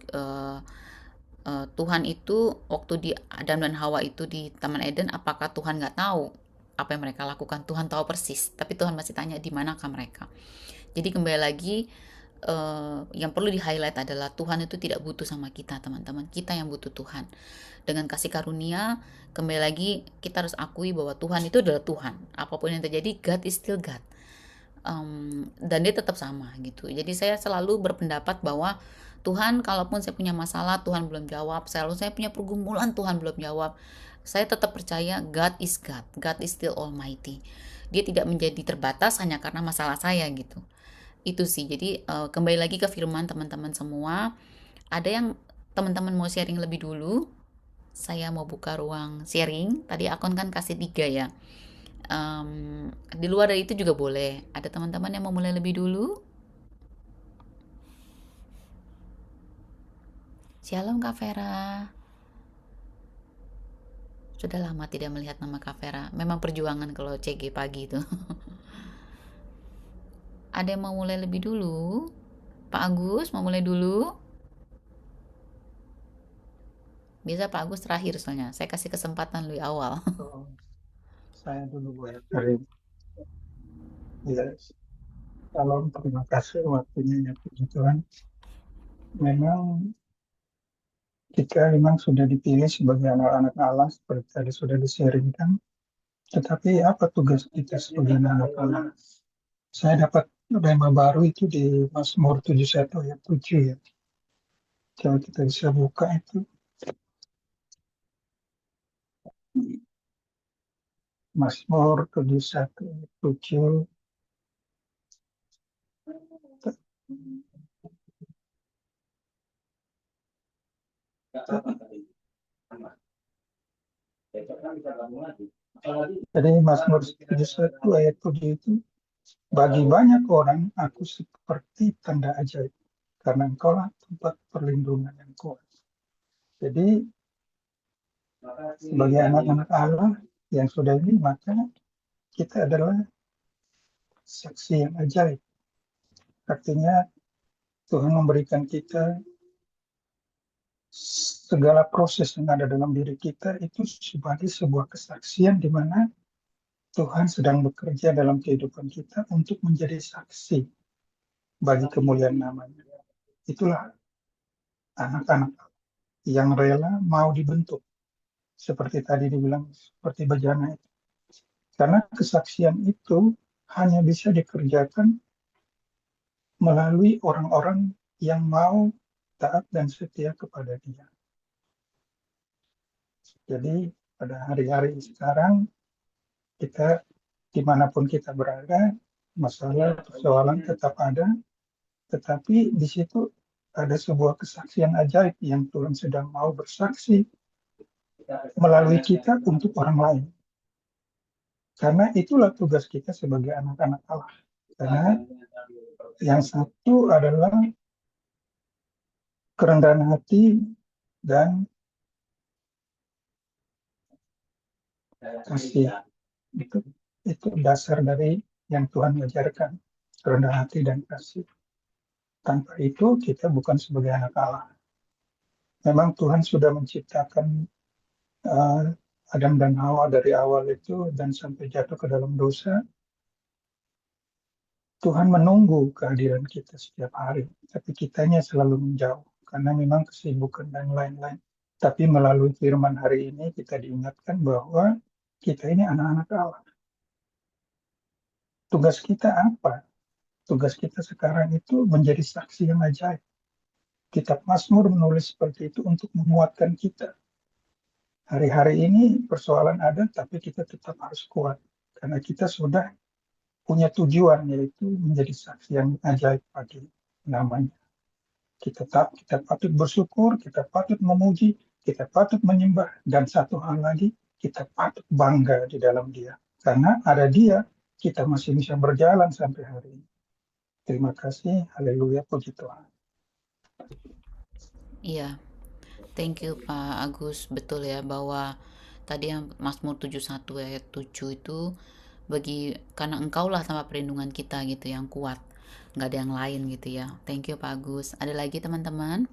Tuhan itu waktu di Adam dan Hawa itu di Taman Eden, apakah Tuhan nggak tahu apa yang mereka lakukan? Tuhan tahu persis, tapi Tuhan masih tanya di manakah mereka. Jadi kembali lagi, yang perlu di-highlight adalah Tuhan itu tidak butuh sama kita, teman-teman. Kita yang butuh Tuhan. Dengan kasih karunia, kembali lagi kita harus akui bahwa Tuhan itu adalah Tuhan. Apapun yang terjadi, God is still God. Dan dia tetap sama gitu. Jadi saya selalu berpendapat bahwa Tuhan, kalaupun saya punya masalah, Tuhan belum jawab. Selalu saya punya pergumulan, Tuhan belum jawab. Saya tetap percaya God is God. God is still Almighty. Dia tidak menjadi terbatas hanya karena masalah saya gitu. Itu sih. Jadi kembali lagi ke firman teman-teman semua. Ada yang teman-teman mau sharing lebih dulu? Saya mau buka ruang sharing. Tadi Akon kan kasih 3 ya. Di luar dari itu juga boleh. Ada teman-teman yang mau mulai lebih dulu? Shalom Kak Vera. Sudah lama tidak melihat nama Kak Vera. Memang perjuangan kalau CG pagi itu. Ada yang mau mulai lebih dulu? Pak Agus mau mulai dulu? Biasa Pak Agus terakhir soalnya. Saya kasih kesempatan lebih awal.
Oh, saya dulu boleh dari ya, salam terima kasih waktunya ya Puji Tuhan. Memang kita memang sudah dipilih sebagai anak-anak Allah seperti tadi sudah di-sharingkan. Tetapi apa tugas kita sebagai anak Allah? Saya dapat tema baru itu di Mazmur 71 ayat 7 ya. Coba kita bisa buka itu. Mazmur 71 ayat 7. Jadi Mazmur 71 ayat 7 itu, bagi banyak orang aku seperti tanda ajaib, karena engkaulah tempat perlindungan yang kuat. Jadi sebagai anak-anak Allah yang sudah ini, maka kita adalah saksi yang ajaib. Artinya Tuhan memberikan kita segala proses yang ada dalam diri kita itu sebagai sebuah kesaksian di mana Tuhan sedang bekerja dalam kehidupan kita untuk menjadi saksi bagi kemuliaan namanya. Itulah anak-anak yang rela mau dibentuk. Seperti tadi dibilang, seperti bejana itu. Karena kesaksian itu hanya bisa dikerjakan melalui orang-orang yang mau taat dan setia kepada Dia. Jadi pada hari-hari sekarang, kita dimanapun kita berada, masalah persoalan tetap ada, tetapi di situ ada sebuah kesaksian ajaib yang Tuhan sedang mau bersaksi melalui kita untuk orang lain. Karena itulah tugas kita sebagai anak-anak Allah. Karena yang satu adalah kerendahan hati dan kasih. Itu dasar dari yang Tuhan ajarkan, rendah hati dan kasih. Tanpa itu kita bukan sebagai anak Allah. Memang Tuhan sudah menciptakan uh, Adam dan Hawa dari awal itu dan sampai jatuh ke dalam dosa. Tuhan menunggu kehadiran kita setiap hari, tapi kitanya selalu menjauh karena memang kesibukan dan lain-lain. Tapi melalui firman hari ini kita diingatkan bahwa kita ini anak-anak Allah. Tugas kita apa? Tugas kita sekarang itu menjadi saksi yang ajaib. Kitab Mazmur menulis seperti itu untuk menguatkan kita. Hari-hari ini persoalan ada, tapi kita tetap harus kuat. Karena kita sudah punya tujuan, yaitu menjadi saksi yang ajaib bagi namanya. Kita patut bersyukur, kita patut memuji, kita patut menyembah, dan satu hal lagi, kita patut bangga di dalam Dia. Karena ada Dia, kita masih bisa berjalan sampai hari ini. Terima kasih, haleluya, puji Tuhan.
Iya, thank you Pak Agus. Betul ya bahwa tadi yang Mazmur 71 ayat 7 itu karena engkaulah tanpa perlindungan kita gitu yang kuat. Nggak ada yang lain gitu ya. Thank you Pak Agus. Ada lagi teman-teman?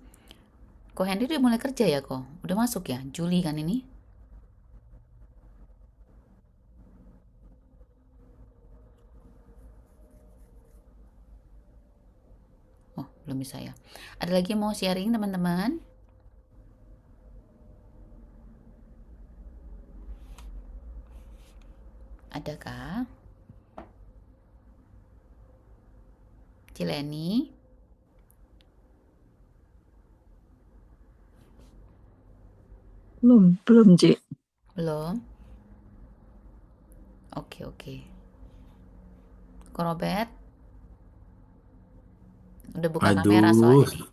Kok Henry udah mulai kerja ya kok? Udah masuk ya? Juli kan ini? Oh, belum bisa ya. Ada lagi yang mau sharing teman-teman? Adakah? Cileni?
Belum, Ci.
Belum? Oke. Kok Robert? Udah buka kamera
Aduh,
soalnya.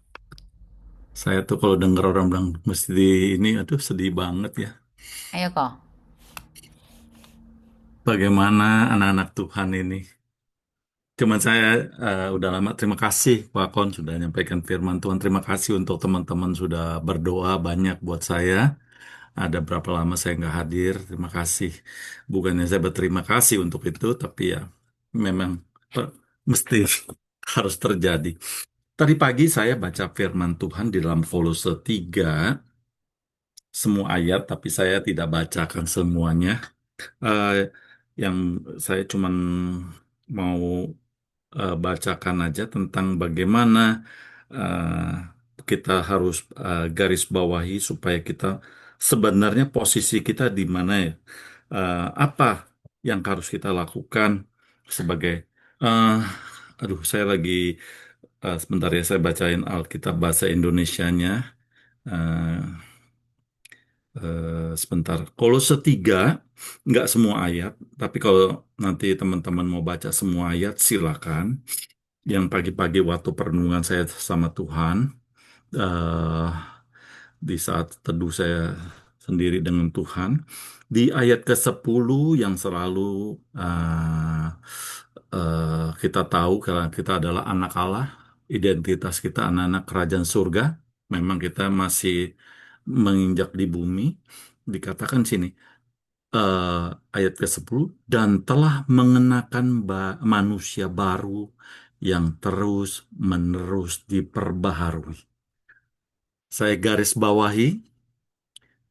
saya tuh kalau denger orang bilang mesti di ini, aduh sedih banget ya.
Ayo kok.
Bagaimana anak-anak Tuhan ini? Cuman saya udah lama terima kasih Pak Kon sudah nyampaikan firman Tuhan. Terima kasih untuk teman-teman sudah berdoa banyak buat saya. Ada berapa lama saya nggak hadir. Terima kasih. Bukannya saya berterima kasih untuk itu, tapi ya memang eh, mesti harus terjadi. Tadi pagi saya baca firman Tuhan di dalam Kolose 3 semua ayat, tapi saya tidak bacakan semuanya. Eh, yang saya cuman mau bacakan aja tentang bagaimana kita harus garis bawahi supaya kita sebenarnya posisi kita di mana ya. Apa yang harus kita lakukan sebagai eh, aduh saya lagi sebentar ya saya bacain Alkitab bahasa Indonesianya. Eh, Sebentar. Kolose 3, nggak semua ayat, tapi kalau nanti teman-teman mau baca semua ayat, silakan. Yang pagi-pagi waktu perenungan saya sama Tuhan, eh, di saat teduh saya sendiri dengan Tuhan, di ayat ke-10 yang selalu eh, kita tahu kalau kita adalah anak Allah, identitas kita anak-anak kerajaan surga, memang kita masih menginjak di bumi, dikatakan sini, ayat ke-10, dan telah mengenakan manusia baru yang terus-menerus diperbaharui. Saya garis bawahi,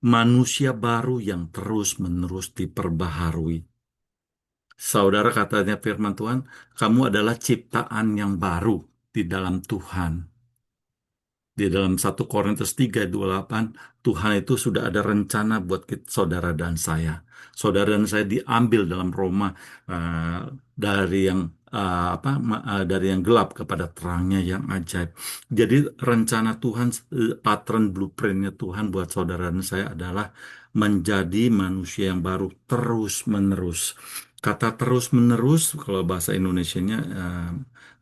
manusia baru yang terus-menerus diperbaharui. Saudara katanya firman Tuhan, kamu adalah ciptaan yang baru di dalam Tuhan. Di dalam 1 Korintus 3:28, Tuhan itu sudah ada rencana buat saudara dan saya. Saudara dan saya diambil dalam Roma eh, dari yang dari yang gelap kepada terangnya yang ajaib. Jadi rencana Tuhan, pattern blueprintnya Tuhan buat saudara dan saya adalah menjadi manusia yang baru terus-menerus. Kata terus-menerus, kalau bahasa Indonesianya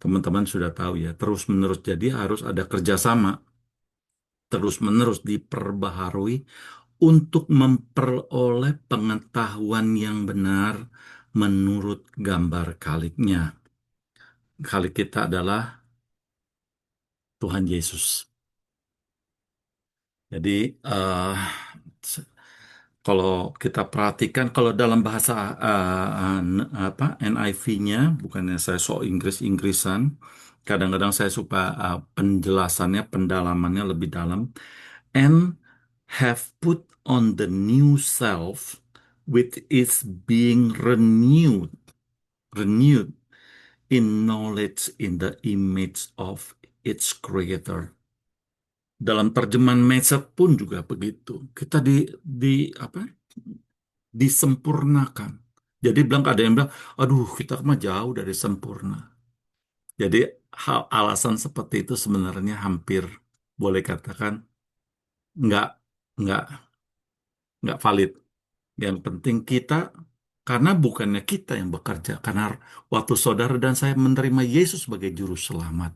teman-teman sudah tahu ya, terus-menerus. Jadi harus ada kerjasama terus-menerus diperbaharui untuk memperoleh pengetahuan yang benar menurut gambar kaliknya. Kalik kita adalah Tuhan Yesus. Jadi Kalau kita perhatikan, kalau dalam bahasa apa NIV-nya, bukannya saya sok Inggris-Inggrisan, kadang-kadang saya suka penjelasannya, pendalamannya lebih dalam. And have put on the new self, which is being renewed in knowledge in the image of its creator. Dalam terjemahan Message pun juga begitu. Kita di apa? Disempurnakan. Jadi bilang ada yang bilang, aduh kita mah jauh dari sempurna. Jadi hal alasan seperti itu sebenarnya hampir boleh katakan nggak nggak nggak valid. Yang penting kita karena bukannya kita yang bekerja, karena waktu saudara dan saya menerima Yesus sebagai juru selamat,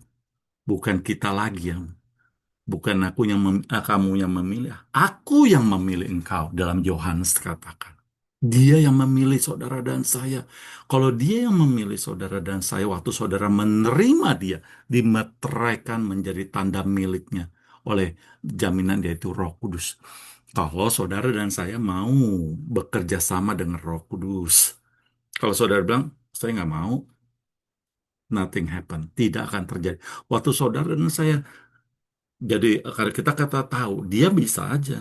bukan kita lagi yang bukan kamu yang memilih, aku yang memilih engkau dalam Yohanes katakan. Dia yang memilih saudara dan saya. Kalau dia yang memilih saudara dan saya, waktu saudara menerima dia, dimeteraikan menjadi tanda miliknya oleh jaminan yaitu Roh Kudus. Kalau saudara dan saya mau bekerja sama dengan Roh Kudus. Kalau saudara bilang, saya nggak mau, nothing happen. Tidak akan terjadi. Waktu saudara dan saya jadi karena kita kata tahu dia bisa aja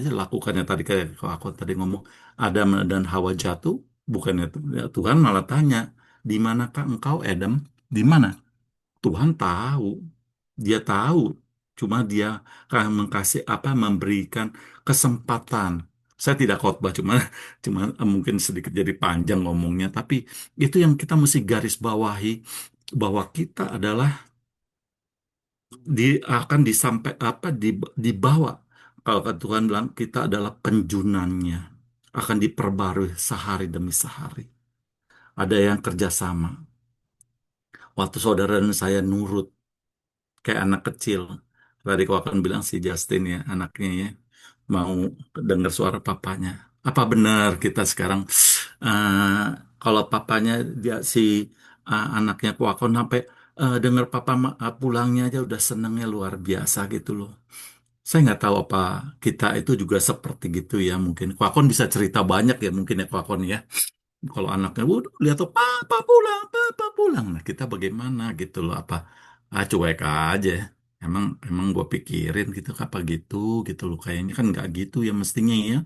lakukannya tadi kayak kalau aku tadi ngomong Adam dan Hawa jatuh, bukannya itu ya, Tuhan malah tanya, di manakah engkau Adam? Di mana? Tuhan tahu, dia tahu, cuma dia akan memberikan kesempatan. Saya tidak khotbah, cuma mungkin sedikit jadi panjang ngomongnya, tapi itu yang kita mesti garis bawahi bahwa kita adalah akan disampai dibawa kalau Tuhan bilang kita adalah penjunannya akan diperbarui sehari demi sehari. Ada yang kerjasama. Waktu saudara dan saya nurut kayak anak kecil. Tadi kau akan bilang si Justin ya anaknya ya mau dengar suara papanya. Apa benar kita sekarang eh, kalau papanya dia si anaknya kau akan sampai dengar papa pulangnya aja udah senengnya luar biasa gitu loh. Saya nggak tahu apa kita itu juga seperti gitu ya mungkin. Kwakon bisa cerita banyak ya mungkin ya Kwakon ya. Kalau anaknya, waduh, lihat tuh papa pulang. Nah kita bagaimana gitu loh apa? Cuek aja. Emang gue pikirin gitu apa gitu loh. Kayaknya kan nggak gitu ya mestinya ya.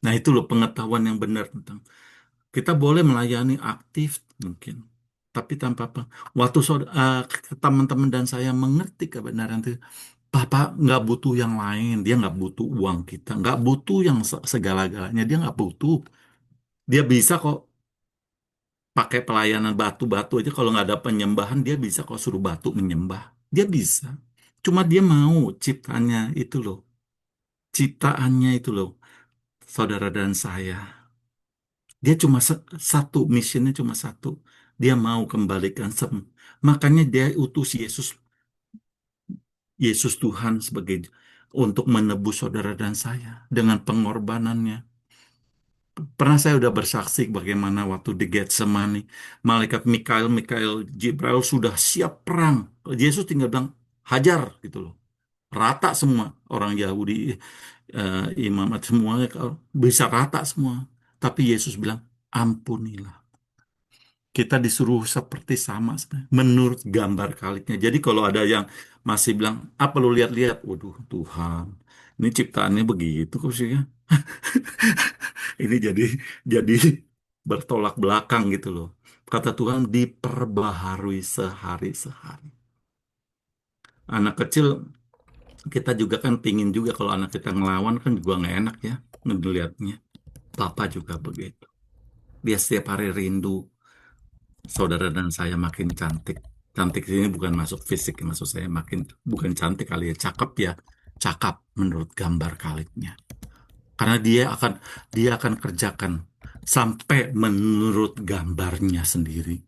Nah itu loh pengetahuan yang benar tentang. Kita boleh melayani aktif mungkin. Tapi tanpa apa. Waktu teman-teman dan saya mengerti kebenaran itu. Papa nggak butuh yang lain, dia nggak butuh uang kita, nggak butuh yang segala-galanya, dia nggak butuh. Dia bisa kok pakai pelayanan batu-batu aja kalau nggak ada penyembahan, dia bisa kok suruh batu menyembah. Dia bisa. Cuma dia mau ciptaannya itu loh, ciptaannya itu loh, saudara dan saya. Dia cuma satu, misinya cuma satu. Dia mau kembalikan makanya dia utus Yesus Tuhan sebagai untuk menebus saudara dan saya dengan pengorbanannya. Pernah saya udah bersaksi bagaimana waktu di Getsemani, malaikat Mikael Jibril sudah siap perang. Yesus tinggal bilang, hajar gitu loh. Rata semua orang Yahudi, imam semuanya bisa rata semua. Tapi Yesus bilang, ampunilah. Kita disuruh seperti sama sebenarnya, menurut gambar kalinya. Jadi kalau ada yang masih bilang, apa lu lihat-lihat? Waduh Tuhan, ini ciptaannya begitu kok sih ya. Ini jadi bertolak belakang gitu loh. Kata Tuhan diperbaharui sehari-sehari. Anak kecil kita juga kan pingin juga kalau anak kita ngelawan kan juga nggak enak ya ngelihatnya. Papa juga begitu. Dia setiap hari rindu saudara dan saya makin cantik. Cantik ini bukan masuk fisik, maksud saya makin bukan cantik kali ya, cakep ya, cakap menurut gambar kalinya. Karena dia akan kerjakan sampai menurut gambarnya sendiri.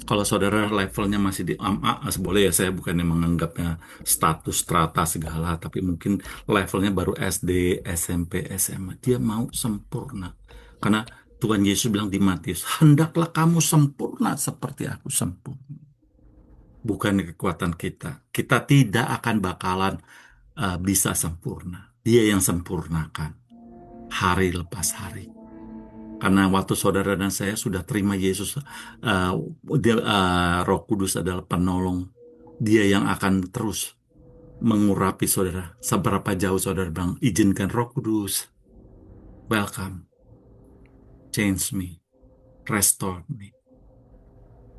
Kalau saudara levelnya masih di MA, boleh ya saya bukannya menganggapnya status strata segala, tapi mungkin levelnya baru SD, SMP, SMA. Dia mau sempurna. Karena Tuhan Yesus bilang di Matius, hendaklah kamu sempurna seperti aku sempurna. Bukan kekuatan kita. Kita tidak akan bakalan bisa sempurna. Dia yang sempurnakan. hari lepas hari. Karena waktu saudara dan saya sudah terima Yesus, uh, Roh Kudus adalah penolong. Dia yang akan terus mengurapi saudara. Seberapa jauh saudara bilang, izinkan Roh Kudus, welcome, change me, restore me.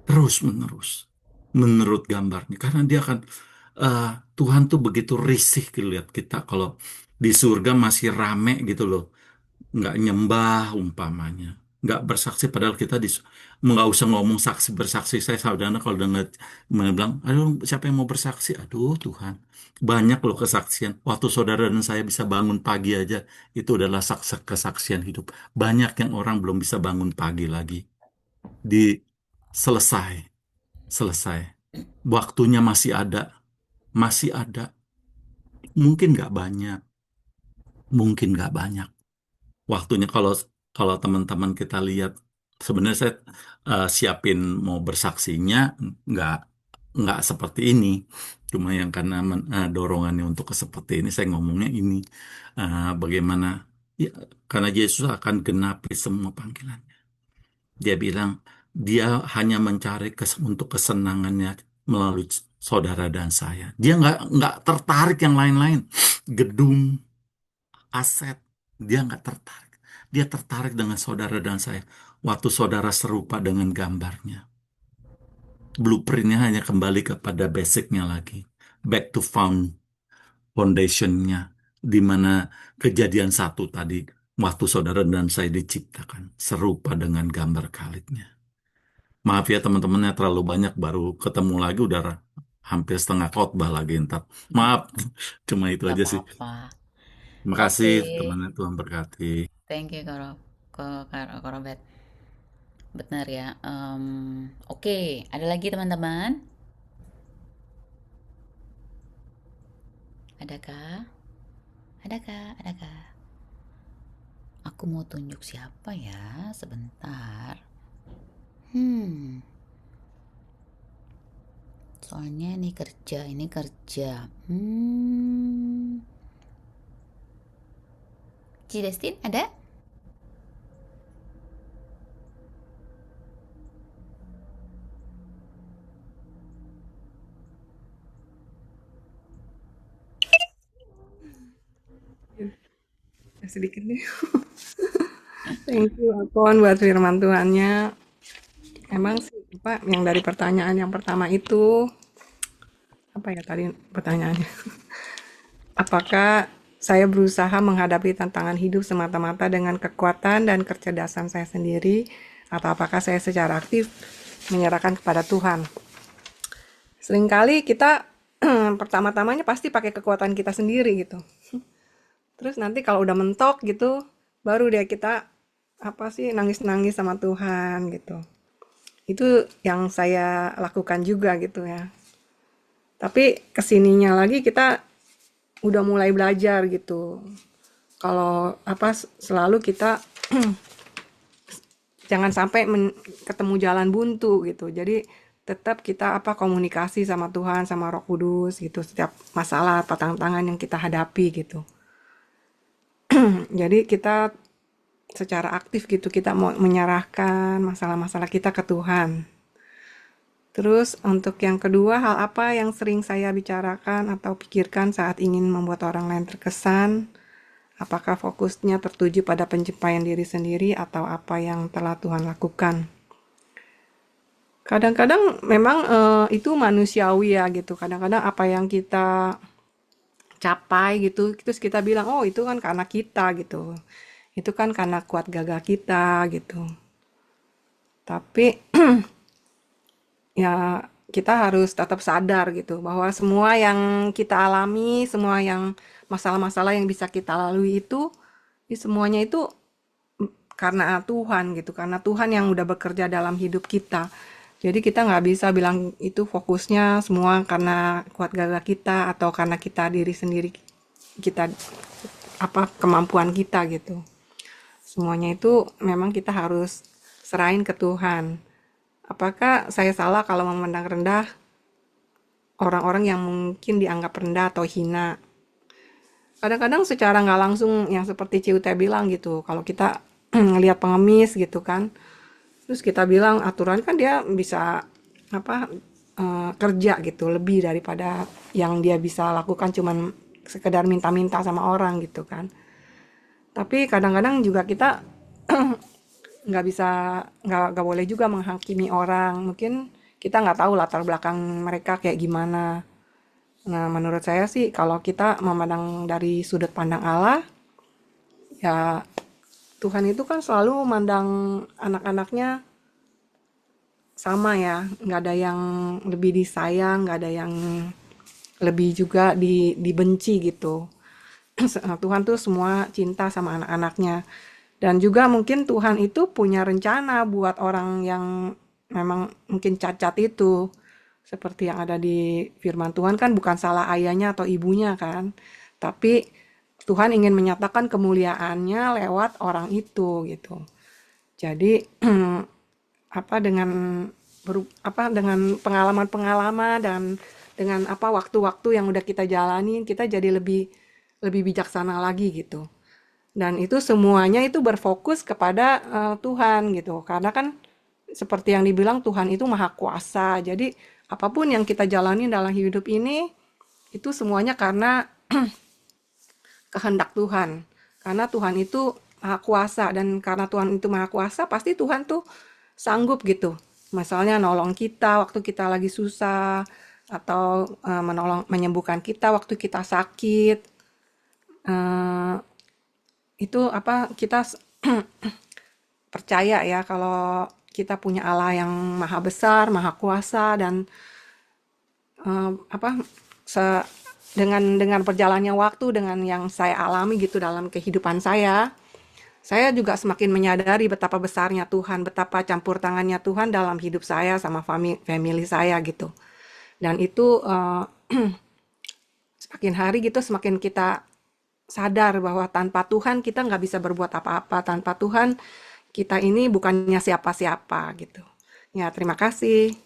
Terus menerus, menurut gambarnya. Karena dia akan, Tuhan tuh begitu risih lihat kita kalau di surga masih rame gitu loh. Nggak nyembah umpamanya, nggak bersaksi padahal kita nggak usah ngomong saksi bersaksi. Saya saudara kalau dengar bilang, aduh siapa yang mau bersaksi, aduh Tuhan, banyak loh kesaksian. Waktu saudara dan saya bisa bangun pagi aja, itu adalah kesaksian hidup. Banyak yang orang belum bisa bangun pagi lagi, di selesai selesai waktunya masih ada, mungkin nggak banyak waktunya. Kalau teman-teman kita lihat, sebenarnya saya siapin mau bersaksinya nggak nggak seperti ini, cuma yang karena dorongannya untuk ke seperti ini saya ngomongnya ini. Bagaimana ya, karena Yesus akan genapi semua panggilan. Dia bilang dia hanya mencari untuk kesenangannya melalui saudara dan saya. Dia nggak tertarik yang lain-lain, gedung, aset, dia nggak tertarik. Dia tertarik dengan saudara dan saya. Waktu saudara serupa dengan gambarnya. Blueprintnya hanya kembali kepada basicnya lagi. Back to foundationnya. Di mana kejadian 1 tadi. Waktu saudara dan saya diciptakan. Serupa dengan gambar kalitnya. Maaf ya teman-temannya terlalu banyak. Baru ketemu lagi udah hampir setengah khotbah lagi ntar. Maaf. Cuma itu
Gak
aja sih.
apa-apa.
Terima kasih
Oke,
teman-teman, Tuhan berkati.
thank you Kak Robert. Benar ya. Oke, ada lagi teman-teman? Adakah? Adakah? Adakah? Aku mau tunjuk siapa ya? Sebentar. Soalnya ini kerja. Cidestin ada?
Sedikit deh. Thank you Akon buat firman Tuhannya. Emang sih Pak, yang dari pertanyaan yang pertama itu apa ya tadi pertanyaannya? Apakah saya berusaha menghadapi tantangan hidup semata-mata dengan kekuatan dan kecerdasan saya sendiri, atau apakah saya secara aktif menyerahkan kepada Tuhan? Seringkali kita pertama-tamanya pasti pakai kekuatan kita sendiri gitu. Terus nanti kalau udah mentok gitu, baru deh kita nangis-nangis sama Tuhan gitu. Itu yang saya lakukan juga gitu ya. Tapi kesininya lagi kita udah mulai belajar gitu. Kalau selalu kita jangan sampai ketemu jalan buntu gitu. Jadi tetap kita komunikasi sama Tuhan, sama Roh Kudus gitu. Setiap masalah atau tantangan yang kita hadapi gitu. Jadi kita secara aktif gitu kita mau menyerahkan masalah-masalah kita ke Tuhan. Terus untuk yang kedua, hal apa yang sering saya bicarakan atau pikirkan saat ingin membuat orang lain terkesan? Apakah fokusnya tertuju pada pencapaian diri sendiri atau apa yang telah Tuhan lakukan? Kadang-kadang memang itu manusiawi ya gitu. Kadang-kadang apa yang kita capai gitu, terus kita bilang, oh itu kan karena kita gitu. Itu kan karena kuat gagah kita gitu. Tapi ya kita harus tetap sadar gitu bahwa semua yang kita alami, semua yang masalah-masalah yang bisa kita lalui itu semuanya itu karena Tuhan gitu, karena Tuhan yang udah bekerja dalam hidup kita. Jadi kita nggak bisa bilang itu fokusnya semua karena kuat gagah kita atau karena kita diri sendiri kita kemampuan kita gitu. Semuanya itu memang kita harus serahin ke Tuhan. Apakah saya salah kalau memandang rendah orang-orang yang mungkin dianggap rendah atau hina? kadang-kadang secara nggak langsung yang seperti Ciute bilang gitu, kalau kita ngelihat pengemis gitu kan, terus kita bilang aturan kan dia bisa apa kerja gitu lebih daripada yang dia bisa lakukan cuman sekedar minta-minta sama orang gitu kan. Tapi kadang-kadang juga kita nggak bisa, nggak boleh juga menghakimi orang. Mungkin kita nggak tahu latar belakang mereka kayak gimana. Nah, menurut saya sih kalau kita memandang dari sudut pandang Allah, ya Tuhan itu kan selalu memandang anak-anaknya sama ya, nggak ada yang lebih disayang, nggak ada yang lebih juga dibenci gitu. Tuhan tuh semua cinta sama anak-anaknya. Dan juga mungkin Tuhan itu punya rencana buat orang yang memang mungkin cacat itu. Seperti yang ada di firman Tuhan kan bukan salah ayahnya atau ibunya kan. Tapi Tuhan ingin menyatakan kemuliaannya lewat orang itu gitu. Jadi dengan pengalaman-pengalaman dan dengan waktu-waktu yang udah kita jalanin, kita jadi lebih bijaksana lagi gitu. Dan itu semuanya itu berfokus kepada Tuhan gitu. Karena kan seperti yang dibilang Tuhan itu maha kuasa. Jadi apapun yang kita jalani dalam hidup ini itu semuanya karena kehendak Tuhan. Karena Tuhan itu maha kuasa, dan karena Tuhan itu maha kuasa pasti Tuhan tuh sanggup gitu. Misalnya nolong kita waktu kita lagi susah, atau menyembuhkan kita waktu kita sakit. Itu kita percaya ya kalau kita punya Allah yang maha besar, maha kuasa, dan dengan berjalannya waktu, dengan yang saya alami gitu dalam kehidupan saya juga semakin menyadari betapa besarnya Tuhan, betapa campur tangannya Tuhan dalam hidup saya sama family saya gitu. Dan itu semakin hari gitu semakin kita sadar bahwa tanpa Tuhan kita nggak bisa berbuat apa-apa. Tanpa Tuhan kita ini bukannya siapa-siapa gitu. Ya, terima kasih.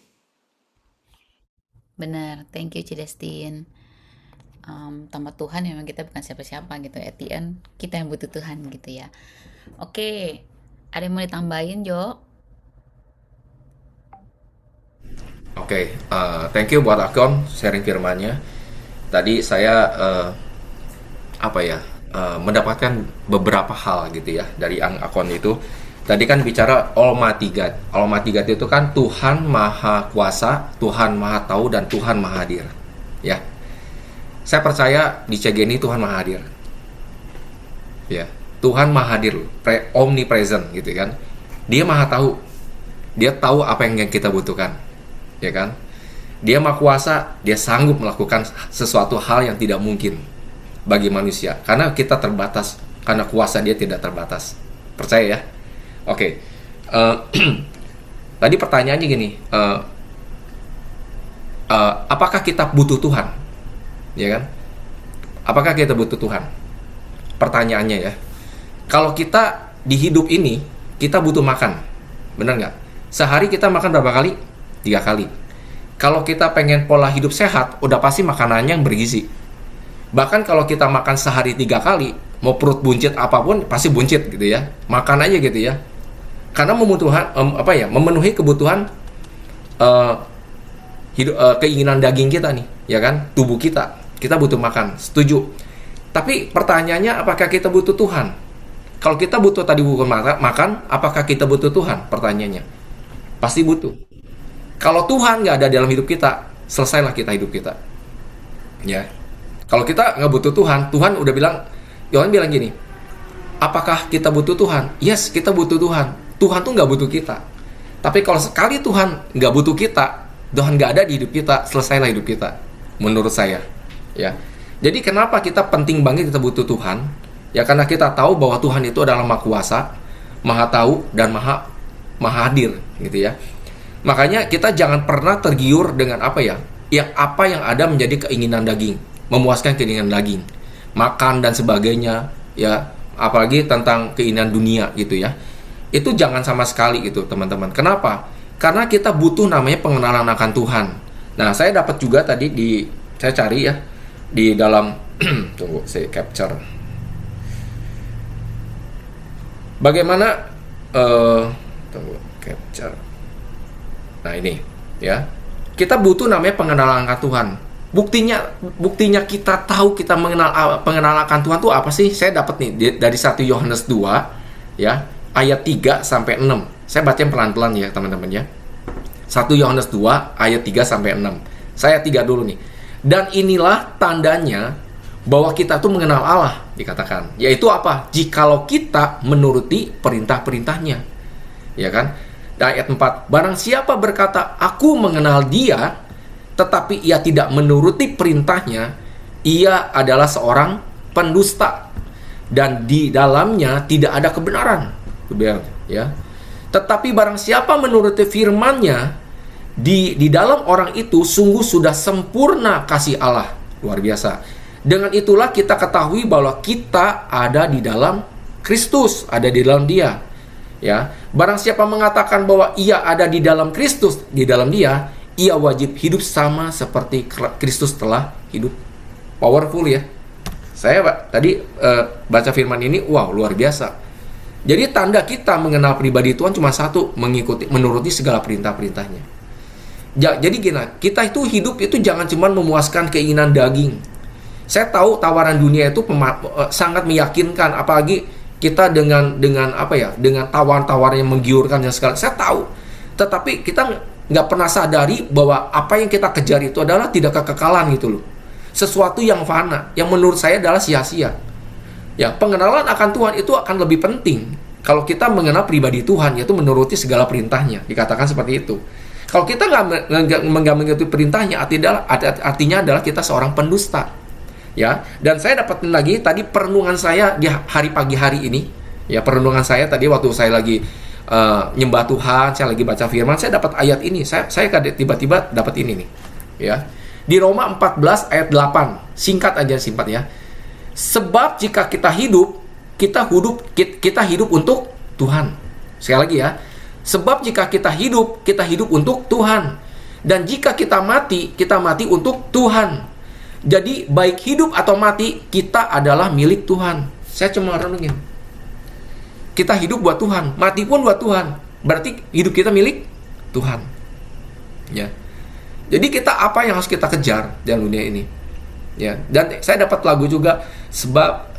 Benar, thank you Cidestin. Tanpa Tuhan memang kita bukan siapa-siapa gitu. At the end, kita yang butuh Tuhan gitu ya. Oke, ada yang mau ditambahin Jo?
Oke, thank you buat Akon sharing firman-nya. Tadi saya mendapatkan beberapa hal gitu ya dari Akon itu. Tadi kan bicara Almighty God. Almighty God itu kan Tuhan Maha Kuasa, Tuhan Maha Tahu, dan Tuhan Maha Hadir. Ya, saya percaya di CG ini Tuhan Maha Hadir. Ya, Tuhan Maha Hadir, omnipresent gitu kan. Dia Maha Tahu. Dia tahu apa yang kita butuhkan. Ya kan? Dia Maha Kuasa, dia sanggup melakukan sesuatu hal yang tidak mungkin bagi manusia, karena kita terbatas, karena kuasa dia tidak terbatas. Percaya ya? Oke. Tadi pertanyaannya gini, apakah kita butuh Tuhan? Ya kan? Apakah kita butuh Tuhan? Pertanyaannya ya. Kalau kita di hidup ini, kita butuh makan. Benar nggak? Sehari kita makan berapa kali? 3 kali. Kalau kita pengen pola hidup sehat, udah pasti makanannya yang bergizi. Bahkan kalau kita makan sehari 3 kali, mau perut buncit apapun pasti buncit gitu ya. Makan aja gitu ya. Karena memenuhi kebutuhan keinginan daging kita nih, ya kan? Tubuh kita butuh makan. Setuju. Tapi pertanyaannya, apakah kita butuh Tuhan? Kalau kita butuh tadi bukan makan, apakah kita butuh Tuhan? Pertanyaannya. Pasti butuh. Kalau Tuhan nggak ada dalam hidup kita, selesailah kita hidup kita. Ya. Kalau kita nggak butuh Tuhan, Tuhan udah bilang, Yohanes bilang gini, apakah kita butuh Tuhan? Yes, kita butuh Tuhan. Tuhan tuh nggak butuh kita. Tapi kalau sekali Tuhan nggak butuh kita, Tuhan nggak ada di hidup kita, selesailah hidup kita. Menurut saya. Ya. Jadi kenapa kita penting banget kita butuh Tuhan? Ya karena kita tahu bahwa Tuhan itu adalah Maha Kuasa, Maha Tahu, dan Maha Hadir, gitu ya. Makanya kita jangan pernah tergiur dengan apa yang ada menjadi keinginan daging, memuaskan keinginan daging, makan dan sebagainya, ya, apalagi tentang keinginan dunia gitu ya. Itu jangan sama sekali gitu, teman-teman. Kenapa? Karena kita butuh namanya pengenalan akan Tuhan. Nah, saya dapat juga tadi saya cari ya, di dalam tunggu saya capture. Bagaimana tunggu capture. Nah ini ya. Kita butuh namanya pengenalan akan Tuhan. Buktinya kita tahu kita pengenalan akan Tuhan itu apa sih? Saya dapat nih dari 1 Yohanes 2 ya, ayat 3 sampai 6. Saya bacain pelan-pelan ya, teman-teman ya. 1 Yohanes 2 ayat 3 sampai 6. Saya 3 dulu nih. Dan inilah tandanya bahwa kita tuh mengenal Allah, dikatakan. Yaitu apa? Jikalau kita menuruti perintah-perintahnya. Ya kan? Dan ayat 4. Barang siapa berkata, aku mengenal dia, tetapi ia tidak menuruti perintahnya, ia adalah seorang pendusta. Dan di dalamnya tidak ada kebenaran. Ya. Tetapi barang siapa menuruti firman-Nya, di dalam orang itu sungguh sudah sempurna kasih Allah. Luar biasa. Dengan itulah kita ketahui bahwa kita ada di dalam Kristus, ada di dalam Dia. Ya, barang siapa mengatakan bahwa ia ada di dalam Kristus, di dalam Dia, ia wajib hidup sama seperti Kristus telah hidup. Powerful ya. Saya tadi baca firman ini, wow, luar biasa. Jadi tanda kita mengenal pribadi Tuhan cuma satu, menuruti segala perintah-perintahnya. Jadi gini, kita itu hidup itu jangan cuma memuaskan keinginan daging. Saya tahu tawaran dunia itu sangat meyakinkan, apalagi kita dengan apa ya, dengan tawaran-tawaran yang menggiurkan dan segala. Saya tahu, tetapi kita nggak pernah sadari bahwa apa yang kita kejar itu adalah tidak kekekalan gitu loh. Sesuatu yang fana, yang menurut saya adalah sia-sia. Ya, pengenalan akan Tuhan itu akan lebih penting kalau kita mengenal pribadi Tuhan, yaitu menuruti segala perintahnya. Dikatakan seperti itu. Kalau kita nggak mengikuti perintahnya, artinya adalah kita seorang pendusta. Ya, dan saya dapatin lagi tadi perenungan saya di pagi hari ini. Ya, perenungan saya tadi waktu saya lagi nyembah Tuhan, saya lagi baca firman, saya dapat ayat ini. Saya tiba-tiba dapat ini nih. Ya, di Roma 14 ayat 8. Singkat aja, singkat ya. Sebab jika kita hidup untuk Tuhan. Sekali lagi ya. Sebab jika kita hidup untuk Tuhan. Dan jika kita mati untuk Tuhan. Jadi baik hidup atau mati, kita adalah milik Tuhan. Saya cuma renungin. Kita hidup buat Tuhan, mati pun buat Tuhan. Berarti hidup kita milik Tuhan. Ya. Jadi kita apa yang harus kita kejar dalam dunia ini? Ya, dan saya dapat lagu juga, sebab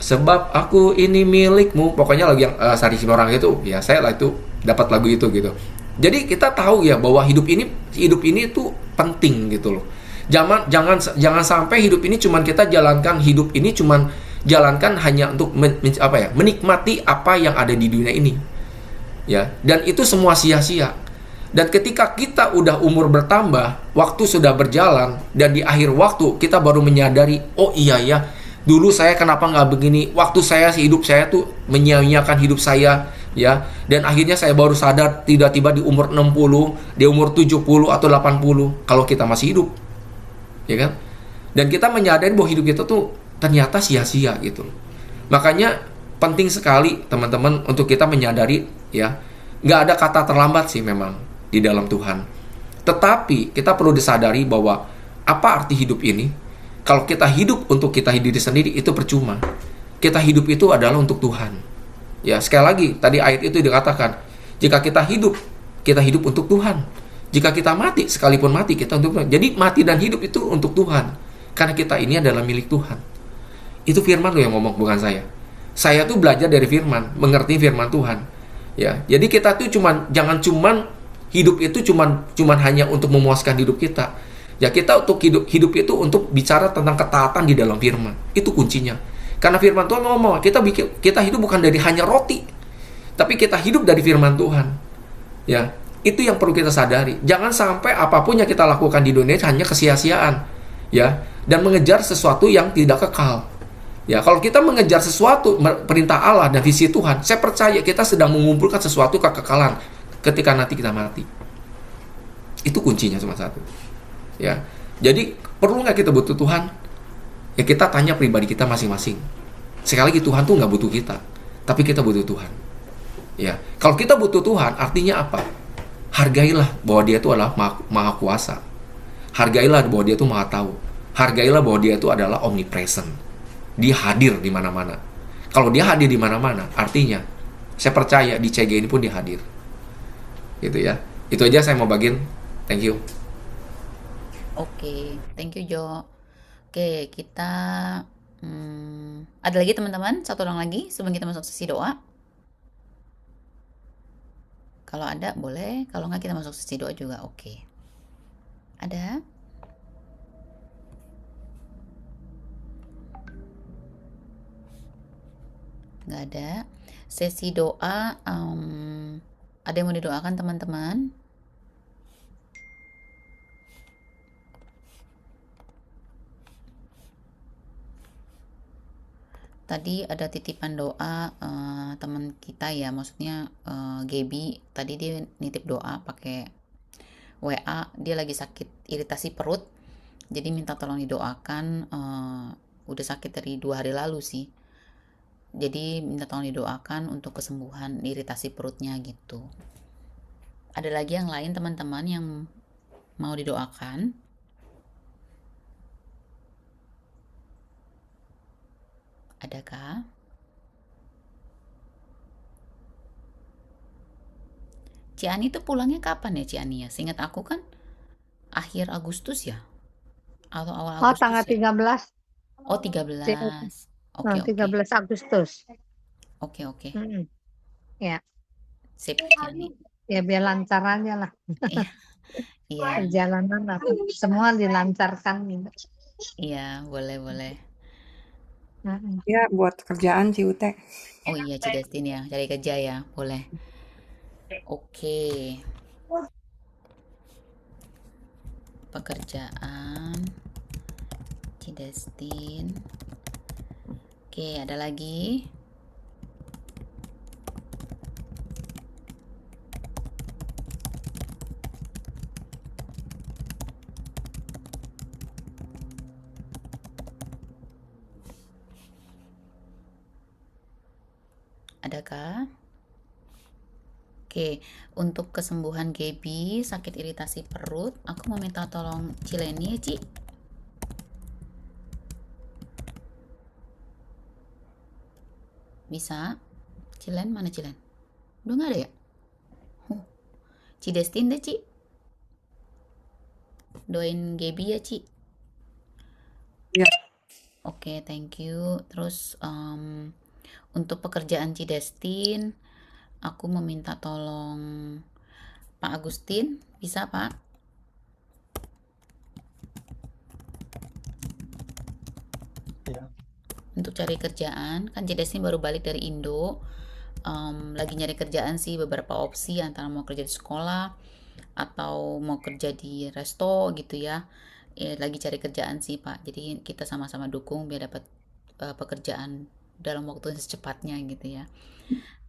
aku ini milikmu. Pokoknya lagu yang Sari Sinorang itu, ya saya lah itu dapat lagu itu gitu. Jadi kita tahu ya bahwa hidup ini itu penting gitu loh. Jangan sampai hidup ini cuman kita jalankan hanya untuk menikmati apa yang ada di dunia ini. Ya, dan itu semua sia-sia. Dan ketika kita udah umur bertambah, waktu sudah berjalan, dan di akhir waktu kita baru menyadari, oh iya ya, dulu saya kenapa nggak begini, waktu hidup saya tuh menyia-nyiakan hidup saya, ya. Dan akhirnya saya baru sadar tiba-tiba di umur 60, di umur 70 atau 80, kalau kita masih hidup. Ya kan? Dan kita menyadari bahwa hidup kita tuh ternyata sia-sia gitu. Makanya penting sekali teman-teman untuk kita menyadari, ya, nggak ada kata terlambat sih memang di dalam Tuhan. Tetapi kita perlu disadari bahwa apa arti hidup ini? Kalau kita hidup untuk kita diri sendiri, itu percuma. Kita hidup itu adalah untuk Tuhan. Ya, sekali lagi tadi ayat itu dikatakan, jika kita hidup untuk Tuhan. Jika kita mati, sekalipun mati kita untuk Tuhan. Jadi mati dan hidup itu untuk Tuhan, karena kita ini adalah milik Tuhan. Itu firman loh yang ngomong, bukan saya. Saya tuh belajar dari firman, mengerti firman Tuhan. Ya, jadi kita tuh jangan hidup itu cuman hanya untuk memuaskan hidup kita. Ya, kita untuk hidup itu untuk bicara tentang ketaatan di dalam firman. Itu kuncinya. Karena firman Tuhan ngomong, kita hidup bukan dari hanya roti, tapi kita hidup dari firman Tuhan. Ya, itu yang perlu kita sadari. Jangan sampai apapun yang kita lakukan di dunia hanya kesia-siaan, ya, dan mengejar sesuatu yang tidak kekal. Ya, kalau kita mengejar sesuatu perintah Allah dan visi Tuhan, saya percaya kita sedang mengumpulkan sesuatu kekekalan ketika nanti kita mati. Itu kuncinya cuma satu. Ya. Jadi perlu nggak kita butuh Tuhan? Ya, kita tanya pribadi kita masing-masing. Sekali lagi, Tuhan tuh nggak butuh kita, tapi kita butuh Tuhan. Ya, kalau kita butuh Tuhan, artinya apa? Hargailah bahwa Dia itu adalah maha kuasa. Hargailah bahwa Dia itu maha tahu. Hargailah bahwa dia itu adalah omnipresent. Dia hadir di mana-mana. Kalau dia hadir di mana-mana, artinya saya percaya di CG ini pun dia hadir. Gitu ya. Itu aja saya mau bagiin. Thank you.
Oke, thank you Jo. Oke, kita ada lagi teman-teman, satu orang lagi sebelum kita masuk sesi doa. Kalau ada boleh, kalau nggak kita masuk sesi doa juga oke. Ada? Nggak ada. Sesi doa, ada yang mau didoakan teman-teman? Tadi ada titipan doa teman kita ya, maksudnya Gaby. Tadi dia nitip doa pakai WA. Dia lagi sakit iritasi perut, jadi minta tolong didoakan. Udah sakit dari 2 hari lalu sih. Jadi minta tolong didoakan untuk kesembuhan iritasi perutnya gitu. Ada lagi yang lain teman-teman yang mau didoakan? Adakah? Ciani tuh pulangnya kapan ya Ciani ya? Seingat aku kan akhir Agustus ya? Atau awal
Oh,
Agustus
tanggal
ya?
13.
Oh 13. Oke, oke.
13 Agustus.
Oke, oke.
Ya,
Sip Ciani.
ya biar lancar aja lah.
Iya. Iya,
Perjalanan apa semua dilancarkan gitu.
iya, boleh.
Ya, buat kerjaan Ciute.
Oh iya, Cidestin ya, cari kerja ya, boleh. Oke. Pekerjaan Cidestin. Oke, ada lagi? Adakah? Oke, untuk kesembuhan Gaby sakit iritasi perut, aku mau minta tolong Cileni ya, Ci. Bisa? Cilen, mana Cilen? Udah nggak ada ya? Cidestin deh, Ci. Doain Gaby ya, Ci.
Ya.
Oke, thank you. Terus untuk pekerjaan Cidestin, aku meminta tolong Pak Agustin, bisa Pak?
Ya.
Untuk cari kerjaan, kan Cidestin baru balik dari Indo, lagi nyari kerjaan sih, beberapa opsi antara mau kerja di sekolah atau mau kerja di resto gitu ya. Lagi cari kerjaan sih Pak, jadi kita sama-sama dukung biar dapat pekerjaan dalam waktu yang secepatnya gitu ya.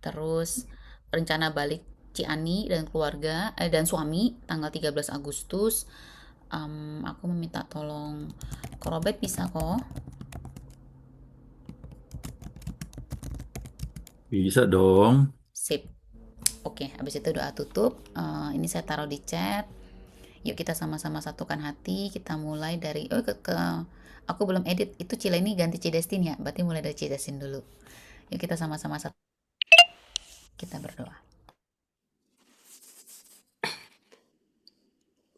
Terus rencana balik Ciani dan keluarga dan suami tanggal 13 Agustus. Aku meminta tolong Korobet bisa kok?
Bisa dong.
Sip. Oke, habis itu doa tutup. Ini saya taruh di chat. Yuk kita sama-sama satukan hati. Kita mulai dari aku belum edit. Itu Cileni ganti Cidestin ya. Berarti mulai dari Cidestin dulu. Yuk kita sama-sama kita berdoa.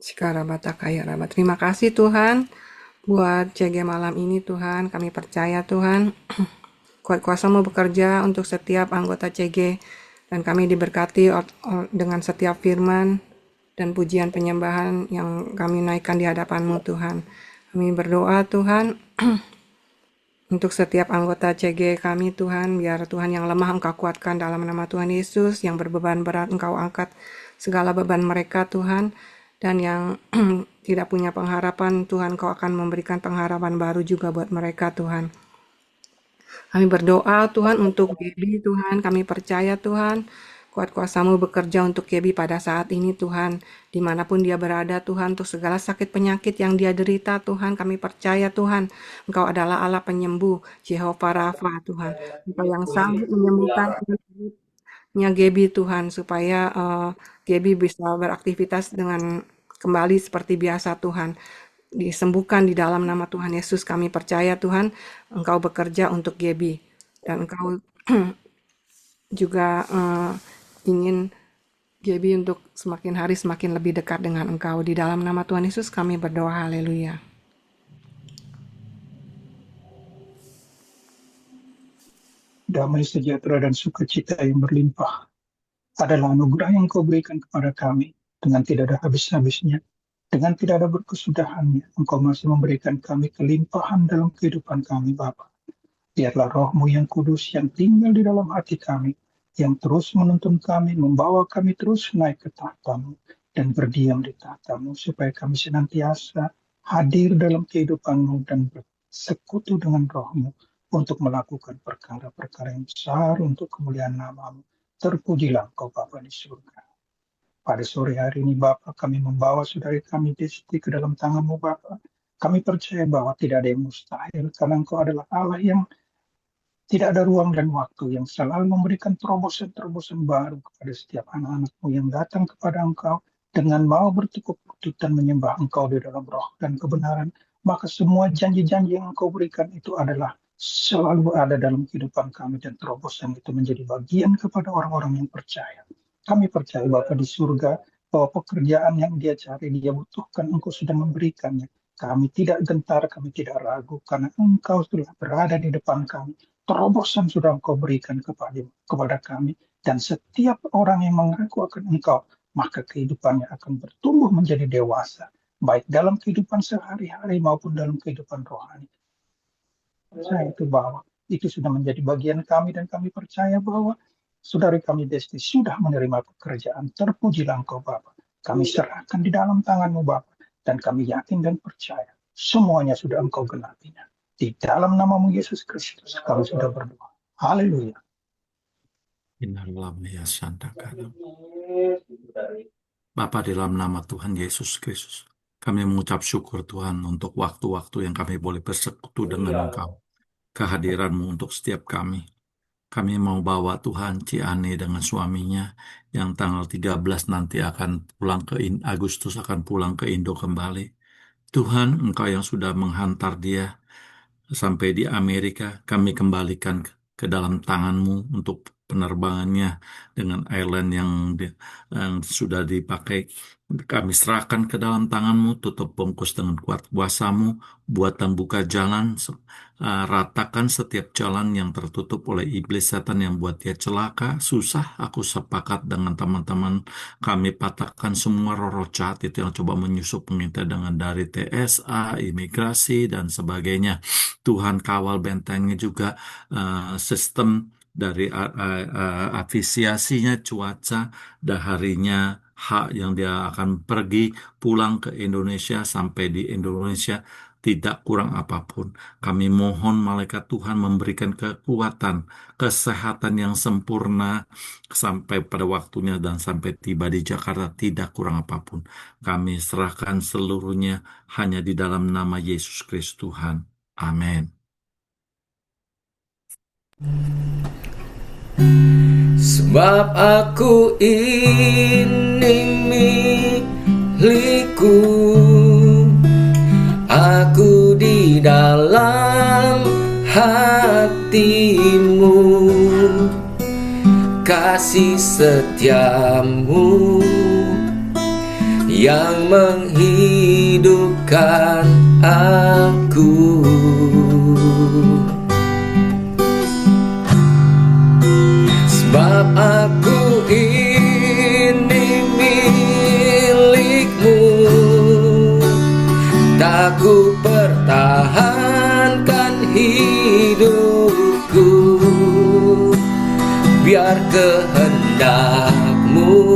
Sikarabatakaya Raba. Terima kasih Tuhan buat CG malam ini Tuhan. Kami percaya Tuhan kuat kuasa-Mu bekerja untuk setiap anggota CG dan kami diberkati dengan setiap firman dan pujian penyembahan yang kami naikkan di hadapan-Mu Tuhan. Kami berdoa Tuhan untuk setiap anggota CG kami Tuhan, biar Tuhan yang lemah Engkau kuatkan dalam nama Tuhan Yesus, yang berbeban berat Engkau angkat segala beban mereka Tuhan, dan yang tidak punya pengharapan Tuhan Kau akan memberikan pengharapan baru juga buat mereka Tuhan. Kami berdoa Tuhan untuk Gaby Tuhan, kami percaya Tuhan, kuat kuasa-Mu bekerja untuk Gaby pada saat ini Tuhan, dimanapun dia berada Tuhan, untuk segala sakit penyakit yang dia derita Tuhan, kami percaya Tuhan, Engkau adalah Allah penyembuh, Jehovah Rafa Tuhan, Engkau yang sanggup menyembuhkan penyakitnya Gaby Tuhan, supaya Gaby bisa beraktivitas dengan kembali seperti biasa Tuhan. disembuhkan di dalam nama Tuhan Yesus. Kami percaya Tuhan, Engkau bekerja untuk Gaby, dan Engkau juga ingin Gaby untuk semakin hari semakin lebih dekat dengan Engkau. Di dalam nama Tuhan Yesus kami berdoa, haleluya.
Damai sejahtera dan sukacita yang berlimpah adalah anugerah yang Kau berikan kepada kami dengan tidak ada habis-habisnya, dengan tidak ada berkesudahannya. Engkau masih memberikan kami kelimpahan dalam kehidupan kami, Bapa. Biarlah Roh-Mu yang kudus yang tinggal di dalam hati kami, yang terus menuntun kami, membawa kami terus naik ke tahta-Mu dan berdiam di tahta-Mu, supaya kami senantiasa hadir dalam kehidupan-Mu dan bersekutu dengan Roh-Mu untuk melakukan perkara-perkara yang besar untuk kemuliaan nama-Mu. Terpujilah Engkau Bapa di surga. Pada sore hari ini Bapa, kami membawa saudara kami Desti ke dalam tangan-Mu Bapa. Kami percaya bahwa tidak ada yang mustahil, karena Engkau adalah Allah yang tidak ada ruang dan waktu, yang selalu memberikan terobosan-terobosan baru kepada setiap anak-anak-Mu yang datang kepada Engkau dengan mau bertekuk lutut dan menyembah Engkau di dalam roh dan kebenaran. Maka semua janji-janji yang Engkau berikan itu adalah selalu ada dalam kehidupan kami, dan terobosan itu menjadi bagian kepada orang-orang yang percaya. Kami percaya Bapa di surga bahwa pekerjaan yang dia cari, dia butuhkan, Engkau sudah memberikannya. Kami tidak gentar, kami tidak ragu, karena Engkau sudah berada di depan kami. Terobosan sudah Engkau berikan kepada kami, dan setiap orang yang mengaku akan Engkau, maka kehidupannya akan bertumbuh menjadi dewasa, baik dalam kehidupan sehari-hari maupun dalam kehidupan rohani. Saya itu bahwa itu sudah menjadi bagian kami, dan kami percaya bahwa saudari kami Desti sudah menerima pekerjaan. Terpujilah Engkau Bapa. Kami serahkan di dalam tangan-Mu Bapa, dan kami yakin dan percaya semuanya sudah Engkau genapinya. Di dalam nama-Mu Yesus Kristus kami sudah berdoa. Haleluya.
Bapa, di dalam nama Tuhan Yesus Kristus, kami mengucap syukur Tuhan untuk waktu-waktu yang kami boleh bersekutu dengan Engkau. Kehadiran-Mu untuk setiap kami. Kami mau bawa Tuhan Ciane dengan suaminya yang tanggal 13 nanti akan pulang Agustus akan pulang ke Indo kembali. Tuhan, Engkau yang sudah menghantar dia sampai di Amerika, kami kembalikan ke dalam tangan-Mu untuk penerbangannya dengan airline yang sudah dipakai. Kami serahkan ke dalam tangan-Mu, tutup bungkus dengan kuat kuasa-Mu, buat dan buka jalan, ratakan setiap jalan yang tertutup oleh iblis setan yang buat dia celaka, susah. Aku sepakat dengan teman-teman, kami patahkan semua roh jahat itu yang coba menyusup mengintai dengan dari TSA, imigrasi, dan sebagainya. Tuhan kawal bentengnya juga sistem dari aviasinya, cuaca, dan harinya hak yang dia akan pergi pulang ke Indonesia, sampai di Indonesia tidak kurang apapun. Kami mohon malaikat Tuhan memberikan kekuatan, kesehatan yang sempurna sampai pada waktunya dan sampai tiba di Jakarta tidak kurang apapun. Kami serahkan seluruhnya hanya di dalam nama Yesus Kristus Tuhan. Amin.
Sebab aku ini milikku, aku di dalam hatimu, kasih setiamu yang menghidupkan aku. Sebab aku ini milikmu, tak ku pertahankan hidupku, biar kehendak-Mu